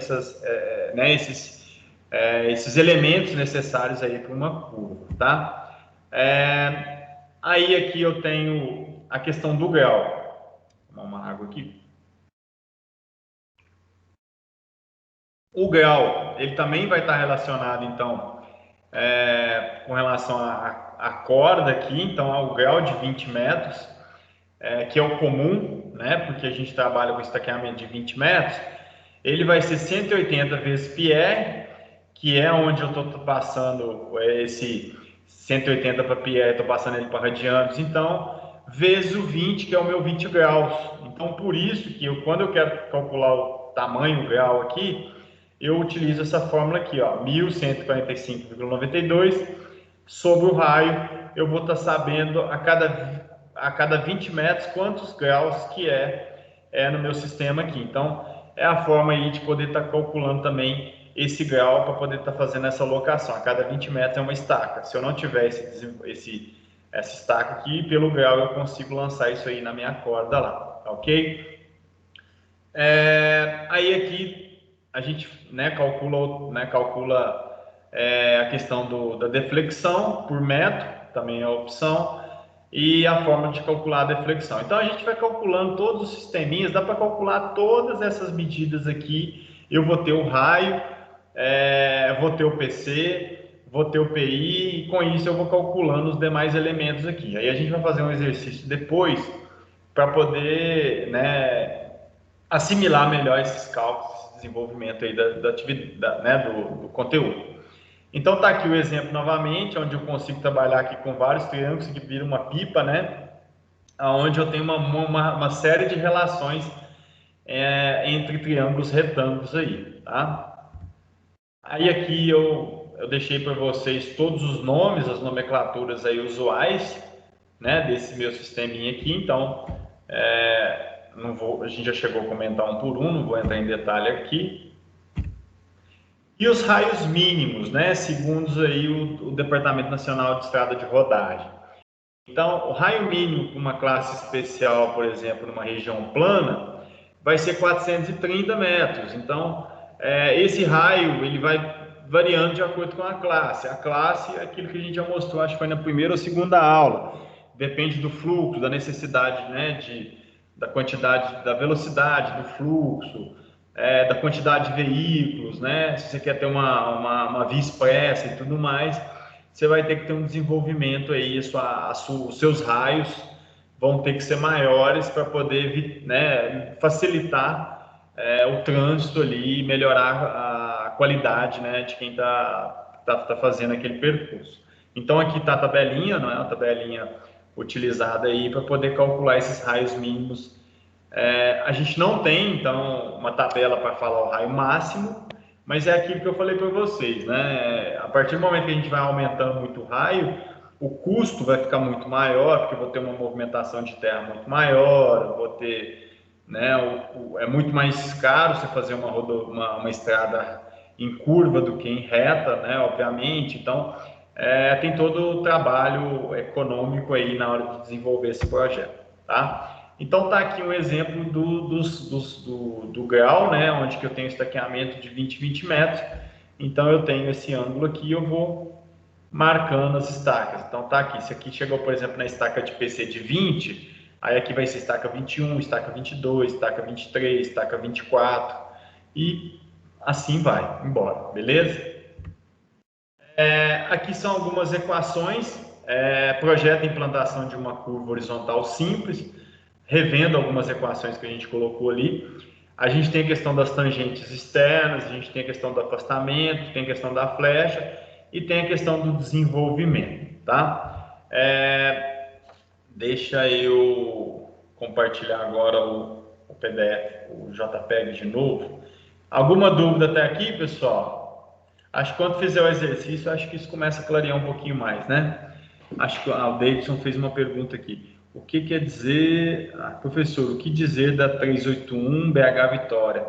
né, esses elementos necessários aí para uma curva, tá? Aí aqui eu tenho a questão do grau. Vou tomar uma água aqui. O grau, ele também vai estar relacionado, então, com relação à corda aqui, então, ao grau de 20 metros, que é o comum, né, porque a gente trabalha com estaqueamento de 20 metros, ele vai ser 180 vezes πr, que é onde eu estou passando esse 180 para πr, estou passando ele para radianos, então, vezes o 20, que é o meu 20 graus. Então, por isso que quando eu quero calcular o tamanho, o grau aqui, eu utilizo essa fórmula aqui, ó, 1145,92 sobre o raio, eu vou estar sabendo a cada 20 metros quantos graus que é no meu sistema aqui. Então, é a forma aí de poder estar calculando também esse grau para poder estar fazendo essa alocação. A cada 20 metros é uma estaca. Se eu não tiver essa estaca aqui, pelo grau eu consigo lançar isso aí na minha corda lá, ok? Aí aqui a gente calcula a questão da deflexão por metro, também é a opção, e a forma de calcular a deflexão. Então a gente vai calculando todos os sisteminhas, dá para calcular todas essas medidas aqui. Eu vou ter o raio, vou ter o PC, vou ter o PI, e com isso eu vou calculando os demais elementos aqui. Aí a gente vai fazer um exercício depois para poder, né, assimilar melhor esses cálculos, esse desenvolvimento aí da atividade, né, do conteúdo. Então tá aqui o exemplo novamente, onde eu consigo trabalhar aqui com vários triângulos que viram uma pipa, né? Onde eu tenho uma série de relações entre triângulos retângulos aí, tá? Aí aqui eu deixei para vocês todos os nomes, as nomenclaturas aí usuais, né? Desse meu sisteminha aqui, então a gente já chegou a comentar um por um, não vou entrar em detalhe aqui. E os raios mínimos, né, segundo aí o Departamento Nacional de Estrada de Rodagem. Então, o raio mínimo para uma classe especial, por exemplo, numa região plana, vai ser 430 metros. Então, esse raio ele vai variando de acordo com a classe. A classe é aquilo que a gente já mostrou, acho que foi na primeira ou segunda aula. Depende do fluxo, da necessidade, né, da quantidade, da velocidade do fluxo, da quantidade de veículos, né? Se você quer ter uma via expressa e tudo mais, você vai ter que ter um desenvolvimento aí, os seus raios vão ter que ser maiores para poder, né, facilitar o trânsito ali e melhorar a qualidade, né, de quem está fazendo aquele percurso. Então aqui está a tabelinha, não é? A tabelinha utilizada aí para poder calcular esses raios mínimos. A gente não tem, então, uma tabela para falar o raio máximo, mas é aquilo que eu falei para vocês, né? A partir do momento que a gente vai aumentando muito o raio, o custo vai ficar muito maior, porque eu vou ter uma movimentação de terra muito maior, eu vou ter, né, é muito mais caro você fazer uma estrada em curva do que em reta, né, obviamente. Então, tem todo o trabalho econômico aí na hora de desenvolver esse projeto. tá? Então tá aqui um exemplo do grau, né, onde que eu tenho estaqueamento de 20 metros. Então eu tenho esse ângulo aqui, eu vou marcando as estacas. Então tá aqui, se aqui chegou, por exemplo, na estaca de PC de 20, aí aqui vai ser estaca 21, estaca 22, estaca 23, estaca 24 e assim vai embora, beleza? Aqui são algumas equações, projeto e implantação de uma curva horizontal simples, revendo algumas equações que a gente colocou ali. A gente tem a questão das tangentes externas, a gente tem a questão do afastamento, tem a questão da flecha e tem a questão do desenvolvimento, tá? Deixa eu compartilhar agora o PDF, o JPEG de novo. Alguma dúvida até aqui, pessoal? Acho que quando fizer o exercício, acho que isso começa a clarear um pouquinho mais, né? Acho que o Davidson fez uma pergunta aqui. O que quer dizer, professor, o que dizer da 381 BH Vitória?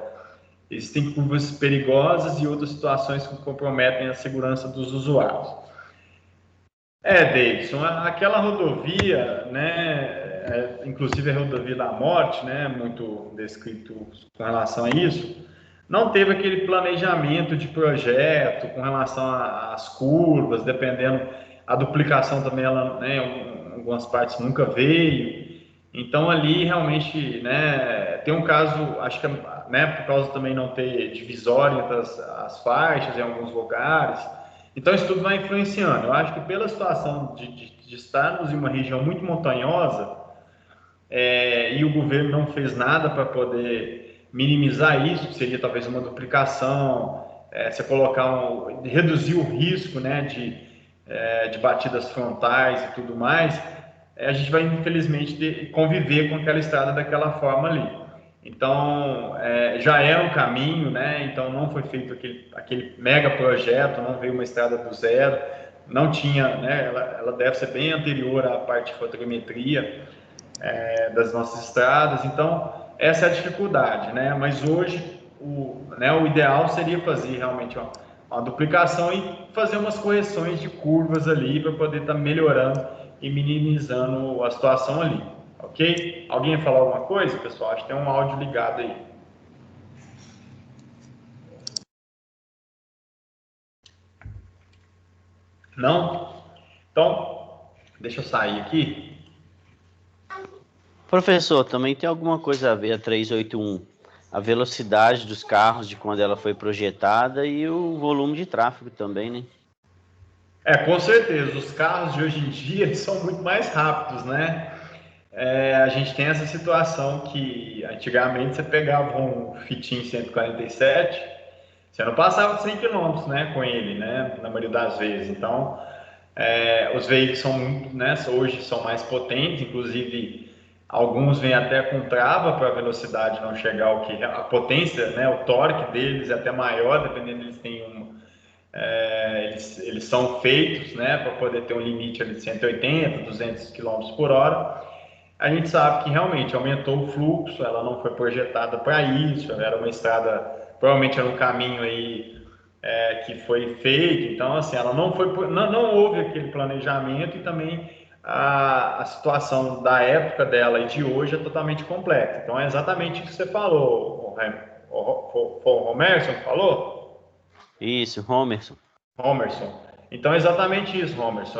Existem curvas perigosas e outras situações que comprometem a segurança dos usuários. Davidson, aquela rodovia, né, inclusive a rodovia da morte, né, muito descrito com relação a isso, não teve aquele planejamento de projeto com relação às curvas, dependendo, a duplicação também, ela, né, em algumas partes nunca veio, então ali realmente, né, tem um caso, acho que, né, por causa também não ter divisória entre as faixas em alguns lugares, então isso tudo vai influenciando. Eu acho que pela situação de estarmos em uma região muito montanhosa, e o governo não fez nada para poder minimizar isso, que seria talvez uma duplicação, você colocar reduzir o risco, né, de batidas frontais e tudo mais, a gente vai infelizmente conviver com aquela estrada daquela forma ali. Então, já era um caminho, né? Então não foi feito aquele mega projeto, não veio uma estrada do zero, não tinha, né? Ela deve ser bem anterior à parte de fotogrametria das nossas estradas. Então, essa é a dificuldade, né? Mas hoje, o ideal seria fazer realmente uma duplicação e fazer umas correções de curvas ali para poder estar melhorando e minimizando a situação ali, ok? Alguém ia falar alguma coisa, pessoal? Acho que tem um áudio ligado aí. Não? Então, deixa eu sair aqui. Professor, também tem alguma coisa a ver a 381, a velocidade dos carros de quando ela foi projetada e o volume de tráfego também, né? Com certeza, os carros de hoje em dia eles são muito mais rápidos, né? A gente tem essa situação que antigamente você pegava um Fitin 147, você não passava de 100 km, né, com ele, né, na maioria das vezes. Então, os veículos são muito, né, hoje são mais potentes, inclusive alguns vêm até com trava para a velocidade não chegar ao que a potência, né, o torque deles é até maior, dependendo eles têm eles são feitos, né, para poder ter um limite ali de 180, 200 km por hora. A gente sabe que realmente aumentou o fluxo, ela não foi projetada para isso, ela era uma estrada, provavelmente era um caminho aí que foi feito, então assim, ela não foi, não houve aquele planejamento e também a situação da época dela e de hoje é totalmente complexa. Então é exatamente isso que você falou, o Romerson falou? Isso, Homerson. Homerson. Então é exatamente isso, Homerson.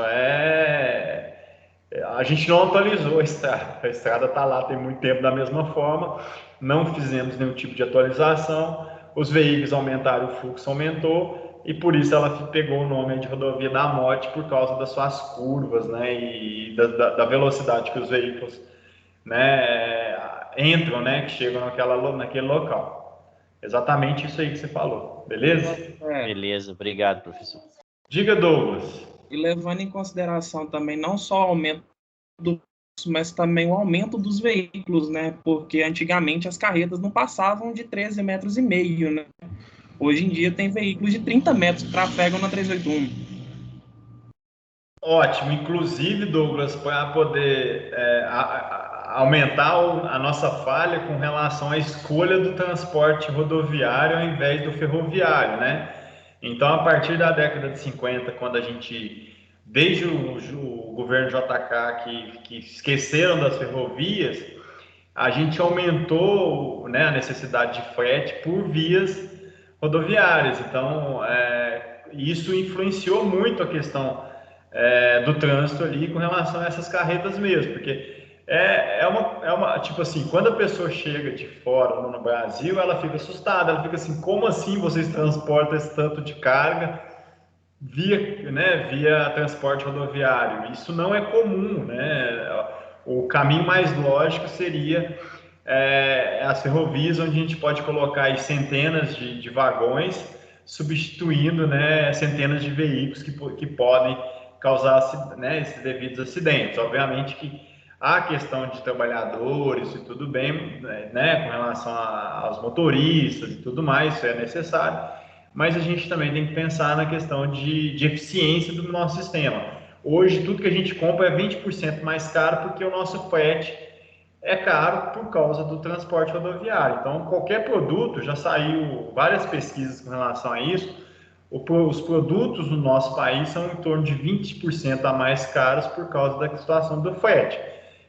A gente não atualizou a estrada está lá tem muito tempo da mesma forma, não fizemos nenhum tipo de atualização, os veículos aumentaram, o fluxo aumentou, e por isso ela pegou o nome de rodovia da morte, por causa das suas curvas, né, e da velocidade que os veículos, né, entram, né, que chegam naquele local. Exatamente isso aí que você falou, beleza? Beleza, obrigado, professor. Diga, Douglas. E levando em consideração também não só o aumento do fluxo, mas também o aumento dos veículos, né? Porque antigamente as carretas não passavam de 13,5 metros, né? Hoje em dia tem veículos de 30 metros que trafegam na 381. Ótimo, inclusive, Douglas, para poder aumentar a nossa falha com relação à escolha do transporte rodoviário ao invés do ferroviário, né? Então, a partir da década de 50, quando a gente desde o governo JK que esqueceram das ferrovias, a gente aumentou, né, a necessidade de frete por vias rodoviárias. Então, isso influenciou muito a questão do trânsito ali com relação a essas carretas mesmo, porque tipo assim, quando a pessoa chega de fora no Brasil, ela fica assustada, ela fica assim, como assim vocês transportam esse tanto de carga via transporte rodoviário? Isso não é comum, né? O caminho mais lógico seria as ferrovias, onde a gente pode colocar aí centenas de vagões, substituindo, né, centenas de veículos que podem causar, né, esses devidos acidentes. Obviamente que a questão de trabalhadores e tudo bem, né, com relação aos motoristas e tudo mais, isso é necessário, mas a gente também tem que pensar na questão de eficiência do nosso sistema. Hoje, tudo que a gente compra é 20% mais caro porque o nosso frete é caro por causa do transporte rodoviário. Então, qualquer produto, já saiu várias pesquisas com relação a isso, os produtos no nosso país são em torno de 20% a mais caros por causa da situação do frete.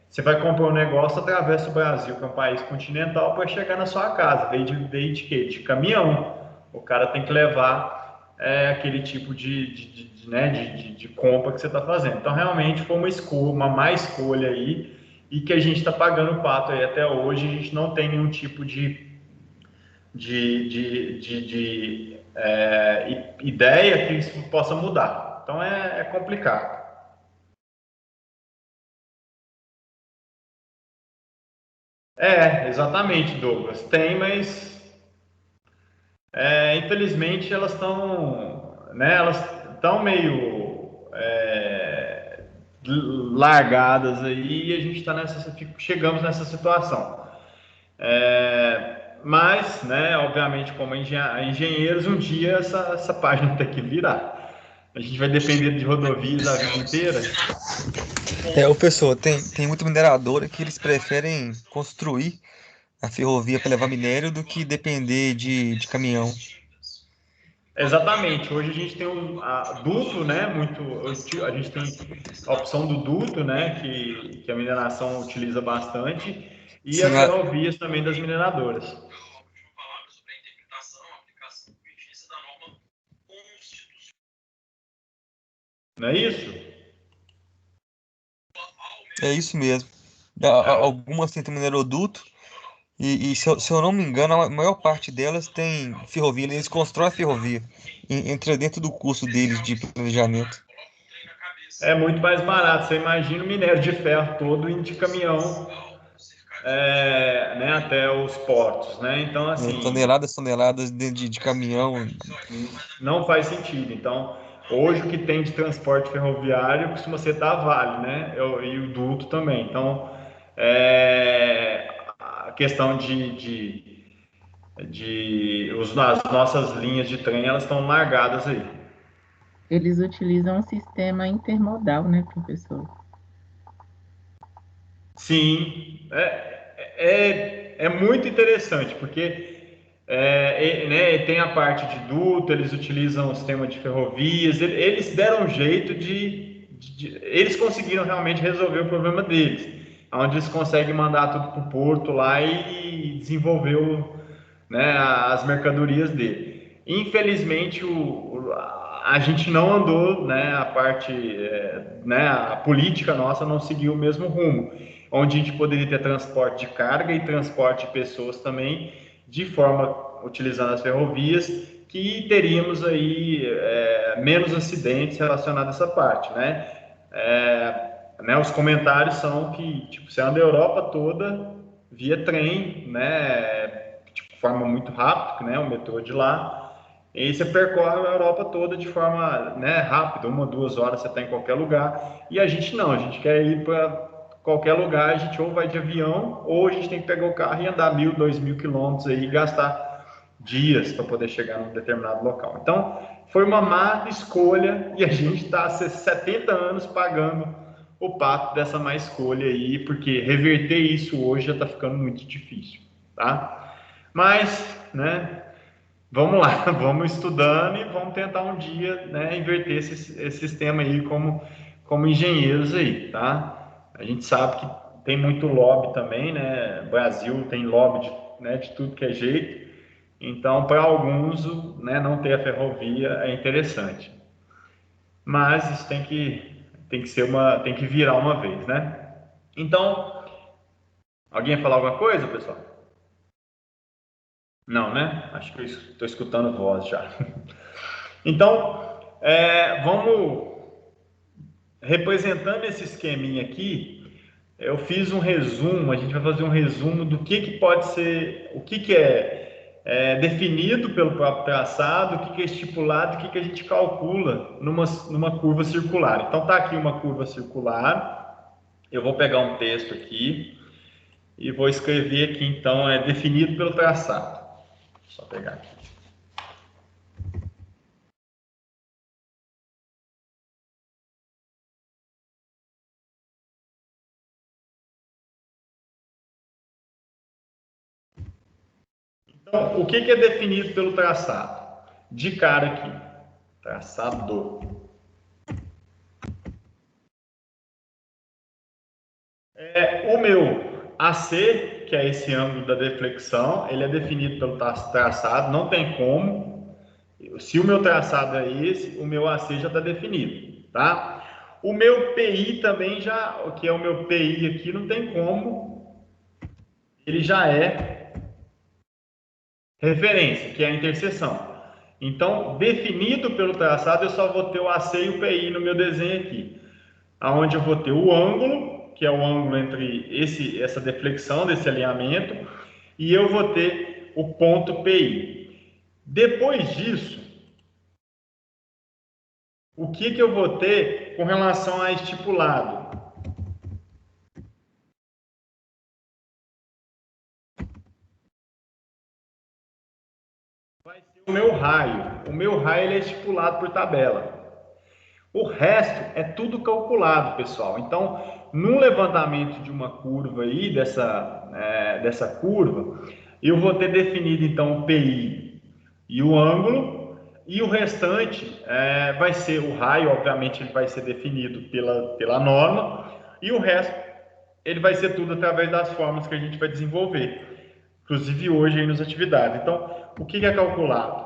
Você vai comprar um negócio, atravessa o Brasil, que é um país continental, para chegar na sua casa. Veio de quê? De caminhão. O cara tem que levar aquele tipo de compra que você está fazendo. Então, realmente, foi uma má escolha aí, e que a gente está pagando o pato aí até hoje. A gente não tem nenhum tipo de ideia que isso possa mudar. Então, é complicado. Exatamente, Douglas. Tem, mas infelizmente elas estão, né, elas estão meio largadas aí, e a gente está chegamos nessa situação. Mas, né, obviamente, como engenheiros, um dia essa página tem que virar. A gente vai depender de rodovias a vida inteira. O pessoal, tem muita mineradora que eles preferem construir a ferrovia para levar minério do que depender de caminhão. Exatamente. Hoje a gente tem duto, né? A gente tem a opção do duto, né? Que a mineração utiliza bastante, e Sim, as ferrovias também das mineradoras. Não é isso? é isso mesmo. É. Algumas têm mineroduto e se eu não me engano, a maior parte delas tem ferrovia. Eles constroem a ferrovia. Entra dentro do custo deles de planejamento. É muito mais barato. Você imagina o minério de ferro todo indo de caminhão, né, até os portos, né? Então, assim, Toneladas de caminhão. não faz sentido. Então, hoje o que tem de transporte ferroviário costuma ser da Vale, né? E o duto também. Então, a questão as nossas linhas de trem, elas estão largadas aí. Eles utilizam um sistema intermodal, né, professor? Sim, é muito interessante, porque né, tem a parte de duto, eles utilizam o sistema de ferrovias, eles deram um jeito eles conseguiram realmente resolver o problema deles, onde eles conseguem mandar tudo para o porto lá e desenvolver né, as mercadorias dele. Infelizmente, a gente não andou, né, né, a política nossa não seguiu o mesmo rumo, onde a gente poderia ter transporte de carga e transporte de pessoas também, de forma utilizando as ferrovias, que teríamos aí menos acidentes relacionados a essa parte, né? Os comentários são que tipo, você anda a Europa toda via trem, né? De forma muito rápida, né? O metrô de lá. E você percorre a Europa toda de forma, né, rápida, 1, 2 horas você está em qualquer lugar. E a gente não, a gente quer ir para qualquer lugar, a gente ou vai de avião, ou a gente tem que pegar o carro e andar 1.000, 2.000 quilômetros aí e gastar dias para poder chegar num determinado local. Então, foi uma má escolha, e a gente está há 70 anos pagando o pato dessa má escolha aí, porque reverter isso hoje já está ficando muito difícil, tá? Mas, né, vamos lá, vamos estudando e vamos tentar um dia, né, inverter esse sistema aí como engenheiros aí, tá? A gente sabe que tem muito lobby também, né? Brasil tem lobby de tudo que é jeito. Então, para alguns, né, não ter a ferrovia é interessante. Mas isso tem que virar uma vez, né? Então, alguém ia falar alguma coisa, pessoal? Não, né? Acho que eu estou escutando voz já. Então, vamos representando esse esqueminha aqui. Eu fiz um resumo. A gente vai fazer um resumo do que pode ser, o que é definido pelo próprio traçado, o que é estipulado, o que a gente calcula numa curva circular. Então, tá aqui uma curva circular. Eu vou pegar um texto aqui e vou escrever aqui, então, é definido pelo traçado. Só pegar aqui. Então, o que é definido pelo traçado? De cara aqui, traçado. O meu AC, que é esse ângulo da deflexão, ele é definido pelo traçado, não tem como. Se o meu traçado é esse, o meu AC já está definido, tá? O meu PI também já, o que é o meu PI aqui, não tem como. Ele já é referência, que é a interseção. Então, definido pelo traçado, eu só vou ter o AC e o PI no meu desenho aqui. Aonde eu vou ter o ângulo, que é o ângulo entre essa deflexão desse alinhamento, e eu vou ter o ponto PI. Depois disso, o que eu vou ter com relação a estipulado? Vai ser o meu raio. O meu raio ele é estipulado por tabela. O resto é tudo calculado, pessoal. Então, no levantamento de uma curva aí, dessa curva, eu vou ter definido então o PI e o ângulo, e o restante vai ser o raio, obviamente ele vai ser definido pela norma, e o resto ele vai ser tudo através das formas que a gente vai desenvolver, inclusive hoje aí nas atividades. Então, o que é calculado?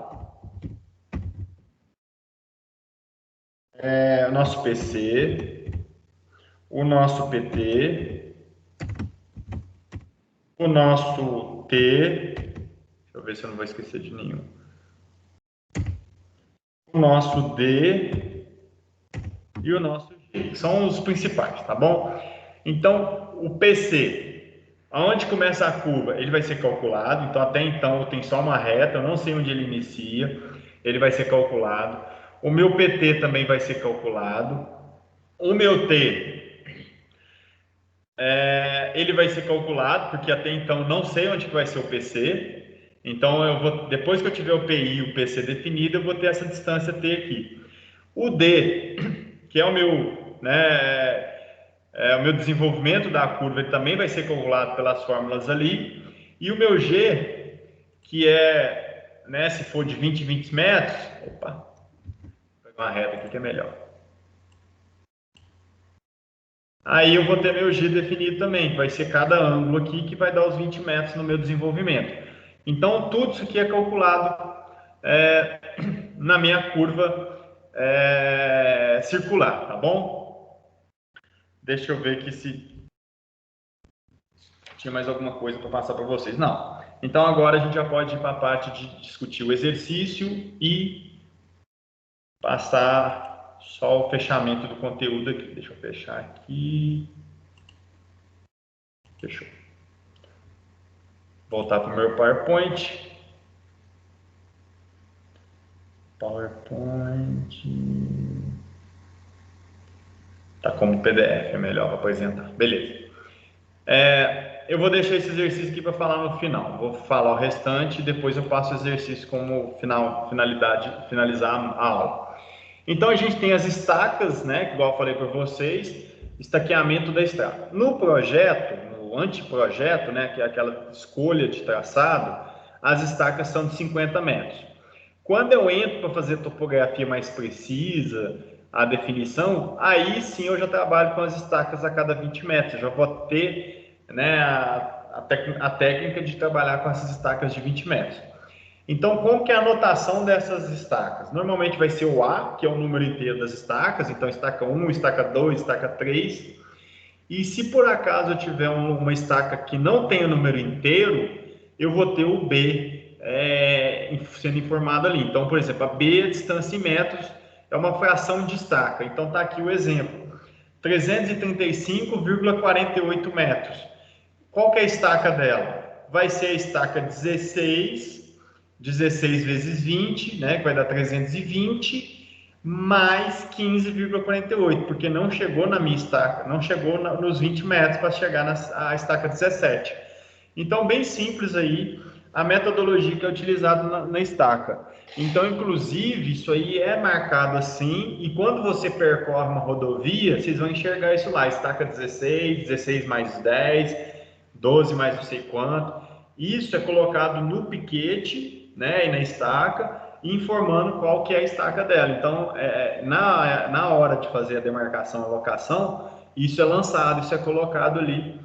O nosso PC, o nosso PT, o nosso T, deixa eu ver se eu não vou esquecer de nenhum, o nosso D e o nosso G, que são os principais, tá bom? Então, o PC, aonde começa a curva, ele vai ser calculado, então até então eu tenho só uma reta, eu não sei onde ele inicia, ele vai ser calculado. O meu PT também vai ser calculado. O meu T, ele vai ser calculado, porque até então não sei onde que vai ser o PC. Então, depois que eu tiver o PI e o PC definido, eu vou ter essa distância T aqui. O D, que é o meu, o meu desenvolvimento da curva, ele também vai ser calculado pelas fórmulas ali. E o meu G, que é, se for de 20 em 20 metros, opa, vou pegar uma reta aqui que é melhor. Aí eu vou ter meu G definido também, que vai ser cada ângulo aqui que vai dar os 20 metros no meu desenvolvimento. Então, tudo isso aqui é calculado na minha curva circular, tá bom? Deixa eu ver aqui se tinha mais alguma coisa para passar para vocês. Não. Então, agora a gente já pode ir para a parte de discutir o exercício e passar só o fechamento do conteúdo aqui. Deixa eu fechar aqui. Fechou. Voltar para o meu PowerPoint. Tá como PDF, é melhor para apresentar. Beleza. Eu vou deixar esse exercício aqui para falar no final. Vou falar o restante e depois eu passo o exercício como finalizar a aula. Então, a gente tem as estacas, igual eu falei para vocês, estaqueamento da estaca. No projeto, no anteprojeto, que é aquela escolha de traçado, as estacas são de 50 metros. Quando eu entro para fazer topografia mais precisa, a definição, aí sim eu já trabalho com as estacas a cada 20 metros. Eu já vou ter, né, a técnica de trabalhar com essas estacas de 20 metros. Então, como que é a anotação dessas estacas? Normalmente vai ser o A, que é o número inteiro das estacas. Então, estaca 1, estaca 2, estaca 3. E se por acaso eu tiver uma estaca que não tem o número inteiro, eu vou ter o B sendo informado ali. Então, por exemplo, a B, a distância em metros, é uma fração de estaca. Então, está aqui o exemplo: 335,48 metros. Qual que é a estaca dela? Vai ser a estaca 16 vezes 20, né, que vai dar 320, mais 15,48, porque não chegou na minha estaca, não chegou nos 20 metros para chegar na estaca 17. Então, bem simples aí a metodologia que é utilizada na estaca. Então, inclusive, isso aí é marcado assim, e quando você percorre uma rodovia, vocês vão enxergar isso lá: estaca 16, 16 mais 10, 12 mais não sei quanto. Isso é colocado no piquete, né, e na estaca, informando qual que é a estaca dela. Então, na hora de fazer a demarcação, a locação, isso é lançado, isso é colocado ali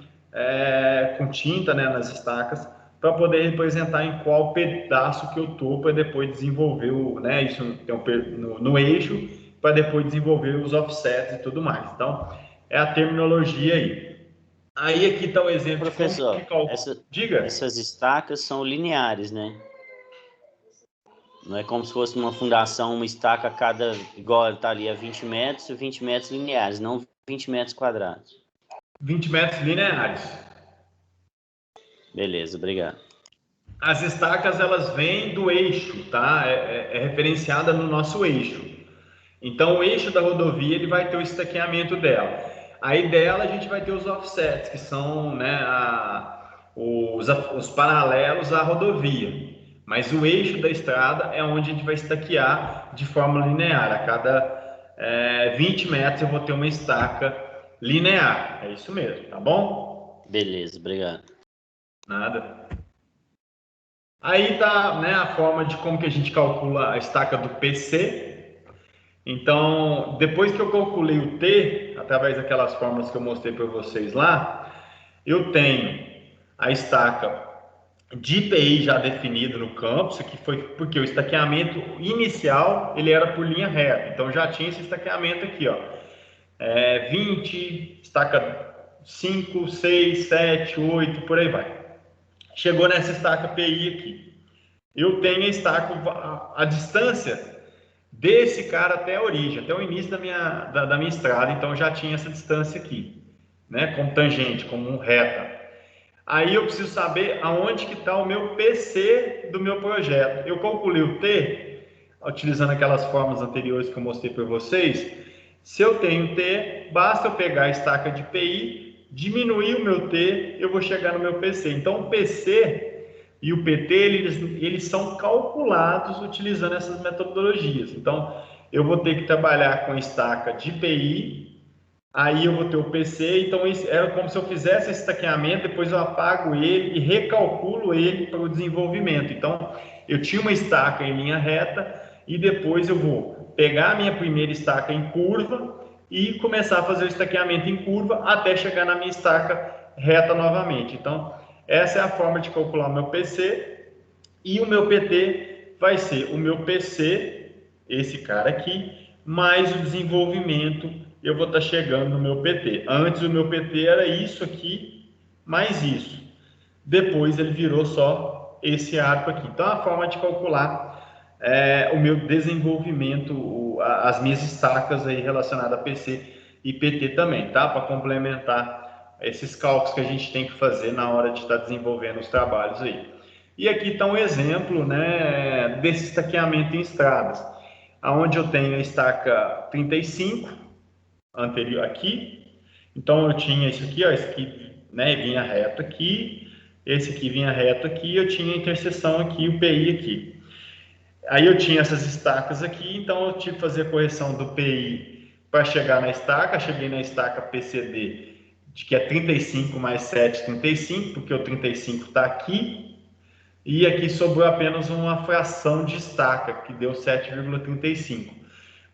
com tinta, né, nas estacas, para poder representar em qual pedaço que eu estou, para depois desenvolver isso no eixo, para depois desenvolver os offsets e tudo mais. Então, é a terminologia aí. Aí aqui está o exemplo. Professor, de como Diga. Essas estacas são lineares, né? Não é como se fosse uma fundação, uma estaca igual está ali a 20 metros, 20 metros lineares, não 20 metros quadrados. 20 metros lineares. Beleza, obrigado. As estacas, elas vêm do eixo, tá? É referenciada no nosso eixo. Então, o eixo da rodovia, ele vai ter o estaqueamento dela. Aí dela a gente vai ter os offsets, que são, né, os paralelos à rodovia. Mas o eixo da estrada é onde a gente vai estaquear de forma linear. A cada 20 metros eu vou ter uma estaca linear. É isso mesmo, tá bom? Beleza, obrigado. Nada. Aí tá, né, a forma de como que a gente calcula a estaca do PC. Então, depois que eu calculei o T, através daquelas formas que eu mostrei para vocês lá, eu tenho a estaca de IPI já definida no campo. Isso aqui foi porque o estaqueamento inicial ele era por linha reta, então já tinha esse estaqueamento aqui, ó, 20, estaca 5, 6, 7, 8, por aí vai. Chegou nessa estaca PI aqui, eu tenho a estaca, a distância desse cara até a origem, até o início da minha estrada. Então já tinha essa distância aqui, né, como tangente, como reta. Aí eu preciso saber aonde que está o meu PC do meu projeto. Eu calculei o T, utilizando aquelas formas anteriores que eu mostrei para vocês. Se eu tenho T, basta eu pegar a estaca de PI, diminuir o meu T, eu vou chegar no meu PC. Então o PC e o PT, eles são calculados utilizando essas metodologias. Então, eu vou ter que trabalhar com estaca de PI, aí eu vou ter o PC. Então, isso era como se eu fizesse esse estaqueamento, depois eu apago ele e recalculo ele para o desenvolvimento. Então, eu tinha uma estaca em linha reta e depois eu vou pegar a minha primeira estaca em curva e começar a fazer o estaqueamento em curva até chegar na minha estaca reta novamente. Então, essa é a forma de calcular o meu PC. E o meu PT vai ser o meu PC, esse cara aqui, mais o desenvolvimento. Eu vou estar chegando no meu PT. Antes o meu PT era isso aqui, mais isso. Depois ele virou só esse arco aqui. Então, a forma de calcular o meu desenvolvimento, as minhas estacas aí relacionadas a PC e PT também, tá? Para complementar esses cálculos que a gente tem que fazer na hora de estar desenvolvendo os trabalhos aí. E aqui está um exemplo, né, desse estaqueamento em estradas, aonde eu tenho a estaca 35 anterior aqui. Então eu tinha isso aqui, ó, esse aqui, né, vinha reto aqui, esse aqui vinha reto aqui, eu tinha a interseção aqui, o PI aqui. Aí eu tinha essas estacas aqui, então eu tive que fazer a correção do PI para chegar na estaca. Cheguei na estaca PCD, que é 35 mais 7, 35, porque o 35 está aqui. e aqui sobrou apenas uma fração de estaca, que deu 7,35.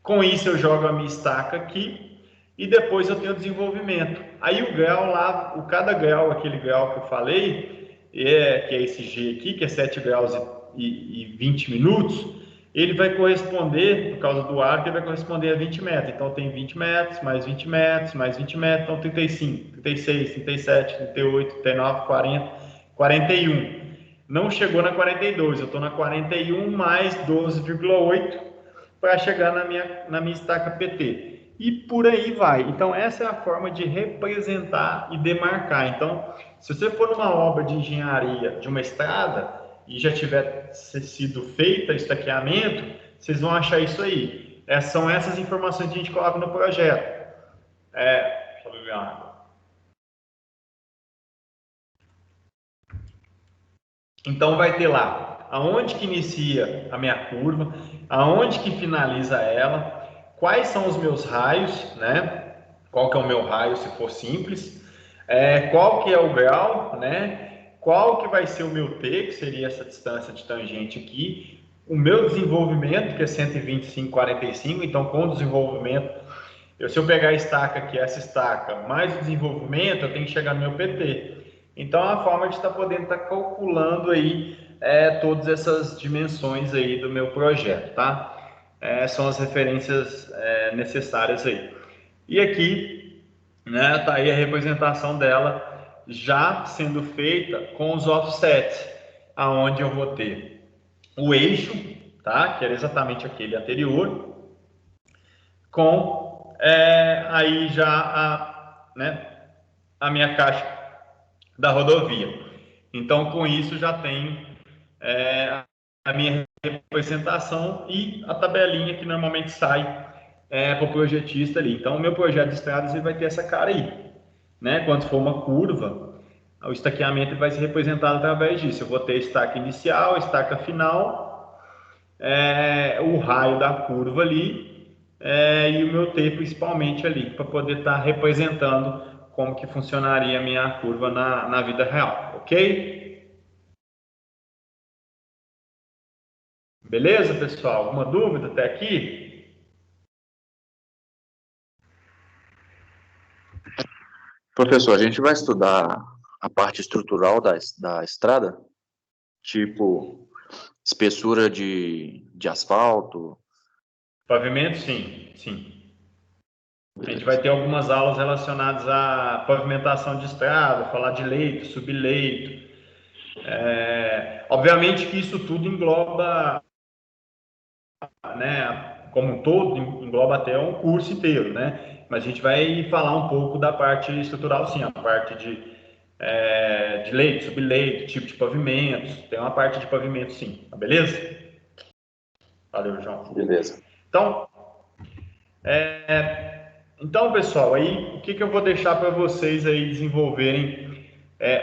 Com isso eu jogo a minha estaca aqui e depois eu tenho desenvolvimento. Aí o grau lá, cada grau, aquele grau que eu falei, que é esse G aqui, que é 7 graus e 20 minutos, ele vai corresponder, por causa do ar, que vai corresponder a 20 metros. Então tem 20 metros, mais 20 metros, mais 20 metros, então 35, 36, 37, 38, 39, 40, 41. Não chegou na 42, eu estou na 41 mais 12,8 para chegar na minha estaca PT. E por aí vai. Então, essa é a forma de representar e demarcar. Então, se você for numa obra de engenharia de uma estrada e já tiver sido feita estaqueamento, vocês vão achar isso aí. São essas informações que a gente coloca no projeto. Deixa eu beber uma água. Então vai ter lá aonde que inicia a minha curva, aonde que finaliza ela, quais são os meus raios, né? Qual que é o meu raio se for simples, qual que é o grau, né? Qual que vai ser o meu T, que seria essa distância de tangente aqui, o meu desenvolvimento, que é 125,45, então com o desenvolvimento, se eu pegar a estaca aqui, essa estaca, mais o desenvolvimento, eu tenho que chegar no meu PT. Então, é uma forma de estar podendo estar calculando aí todas essas dimensões aí do meu projeto, tá? São as referências necessárias aí. E aqui, né, tá aí a representação dela já sendo feita com os offsets, aonde eu vou ter o eixo, tá? Que era exatamente aquele anterior, com aí já a minha caixa da rodovia. Então, com isso, já tenho a minha representação e a tabelinha que normalmente sai para o projetista ali. Então, o meu projeto de estradas ele vai ter essa cara aí. Né? Quando for uma curva, o estaqueamento vai ser representado através disso. Eu vou ter estaca inicial, estaca final, o raio da curva ali e o meu T principalmente ali, para poder estar representando como que funcionaria a minha curva na vida real, ok? Beleza, pessoal? Alguma dúvida até aqui? Professor, a gente vai estudar a parte estrutural da estrada, tipo espessura de asfalto. Pavimento, sim, sim. A gente vai ter algumas aulas relacionadas à pavimentação de estrada, falar de leito, subleito. Obviamente que isso tudo engloba, né, como um todo, engloba até um curso inteiro, né? Mas a gente vai falar um pouco da parte estrutural, sim, a parte de leito, subleito, tipo de pavimentos. Tem uma parte de pavimento, sim, tá beleza? Valeu, João. Beleza. Então, pessoal, aí o que eu vou deixar para vocês aí desenvolverem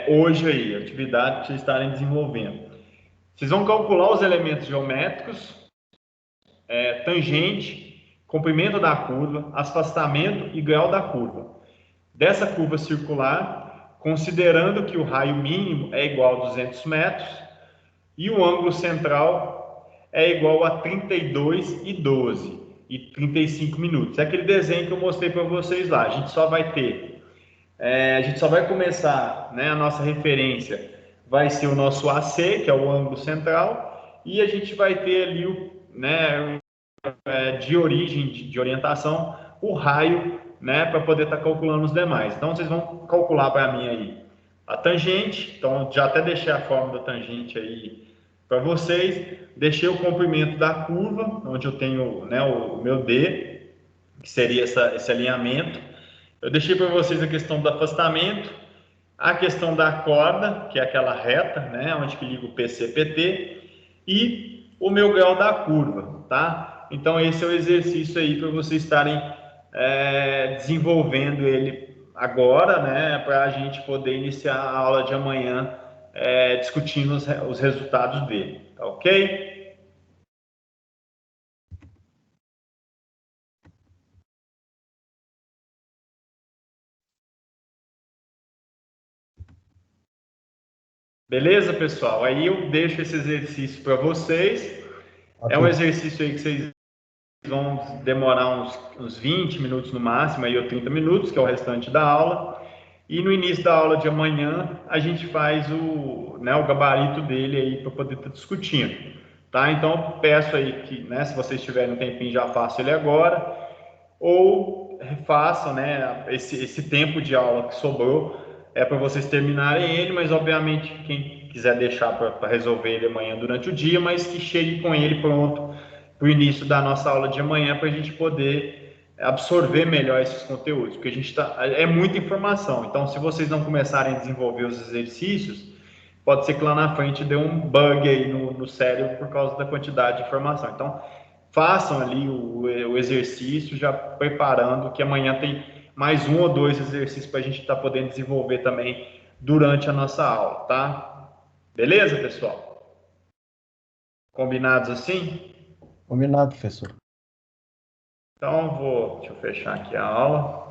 hoje aí, atividade que vocês estarem desenvolvendo. Vocês vão calcular os elementos geométricos, tangente, comprimento da curva, afastamento e grau da curva. Dessa curva circular, considerando que o raio mínimo é igual a 200 metros e o ângulo central é igual a 32,12 e 35 minutos. É aquele desenho que eu mostrei para vocês lá. A gente só vai começar, né, a nossa referência vai ser o nosso AC, que é o ângulo central, e a gente vai ter ali de origem, de orientação, o raio, né, para poder estar calculando os demais. Então, vocês vão calcular para mim aí a tangente. Então, já até deixei a forma da tangente aí para vocês. Deixei o comprimento da curva, onde eu tenho, né, o meu D, que seria esse alinhamento. Eu deixei para vocês a questão do afastamento, a questão da corda, que é aquela reta, né, onde que liga o PC-PT, e o meu grau da curva, tá? Então, esse é o exercício aí para vocês estarem desenvolvendo ele agora, né, para a gente poder iniciar a aula de amanhã discutindo os resultados dele, tá ok? Beleza, pessoal? Aí eu deixo esse exercício para vocês. É um exercício aí que vocês vão demorar uns 20 minutos no máximo, aí, ou 30 minutos, que é o restante da aula. E no início da aula de amanhã, a gente faz o gabarito dele aí para poder estar discutindo. Tá? Então, eu peço aí que, né, se vocês tiverem um tempinho, já façam ele agora, ou refaçam, né, esse tempo de aula que sobrou, para vocês terminarem ele, mas obviamente quem quiser deixar para resolver ele amanhã durante o dia, mas que chegue com ele pronto para o início da nossa aula de amanhã, para a gente poder absorver melhor esses conteúdos, porque é muita informação. Então, se vocês não começarem a desenvolver os exercícios, pode ser que lá na frente dê um bug aí no cérebro por causa da quantidade de informação. Então, façam ali o exercício, já preparando que amanhã tem mais um ou dois exercícios para a gente estar podendo desenvolver também durante a nossa aula, tá? Beleza, pessoal? Combinados assim? Combinado, professor. Então, deixa eu fechar aqui a aula.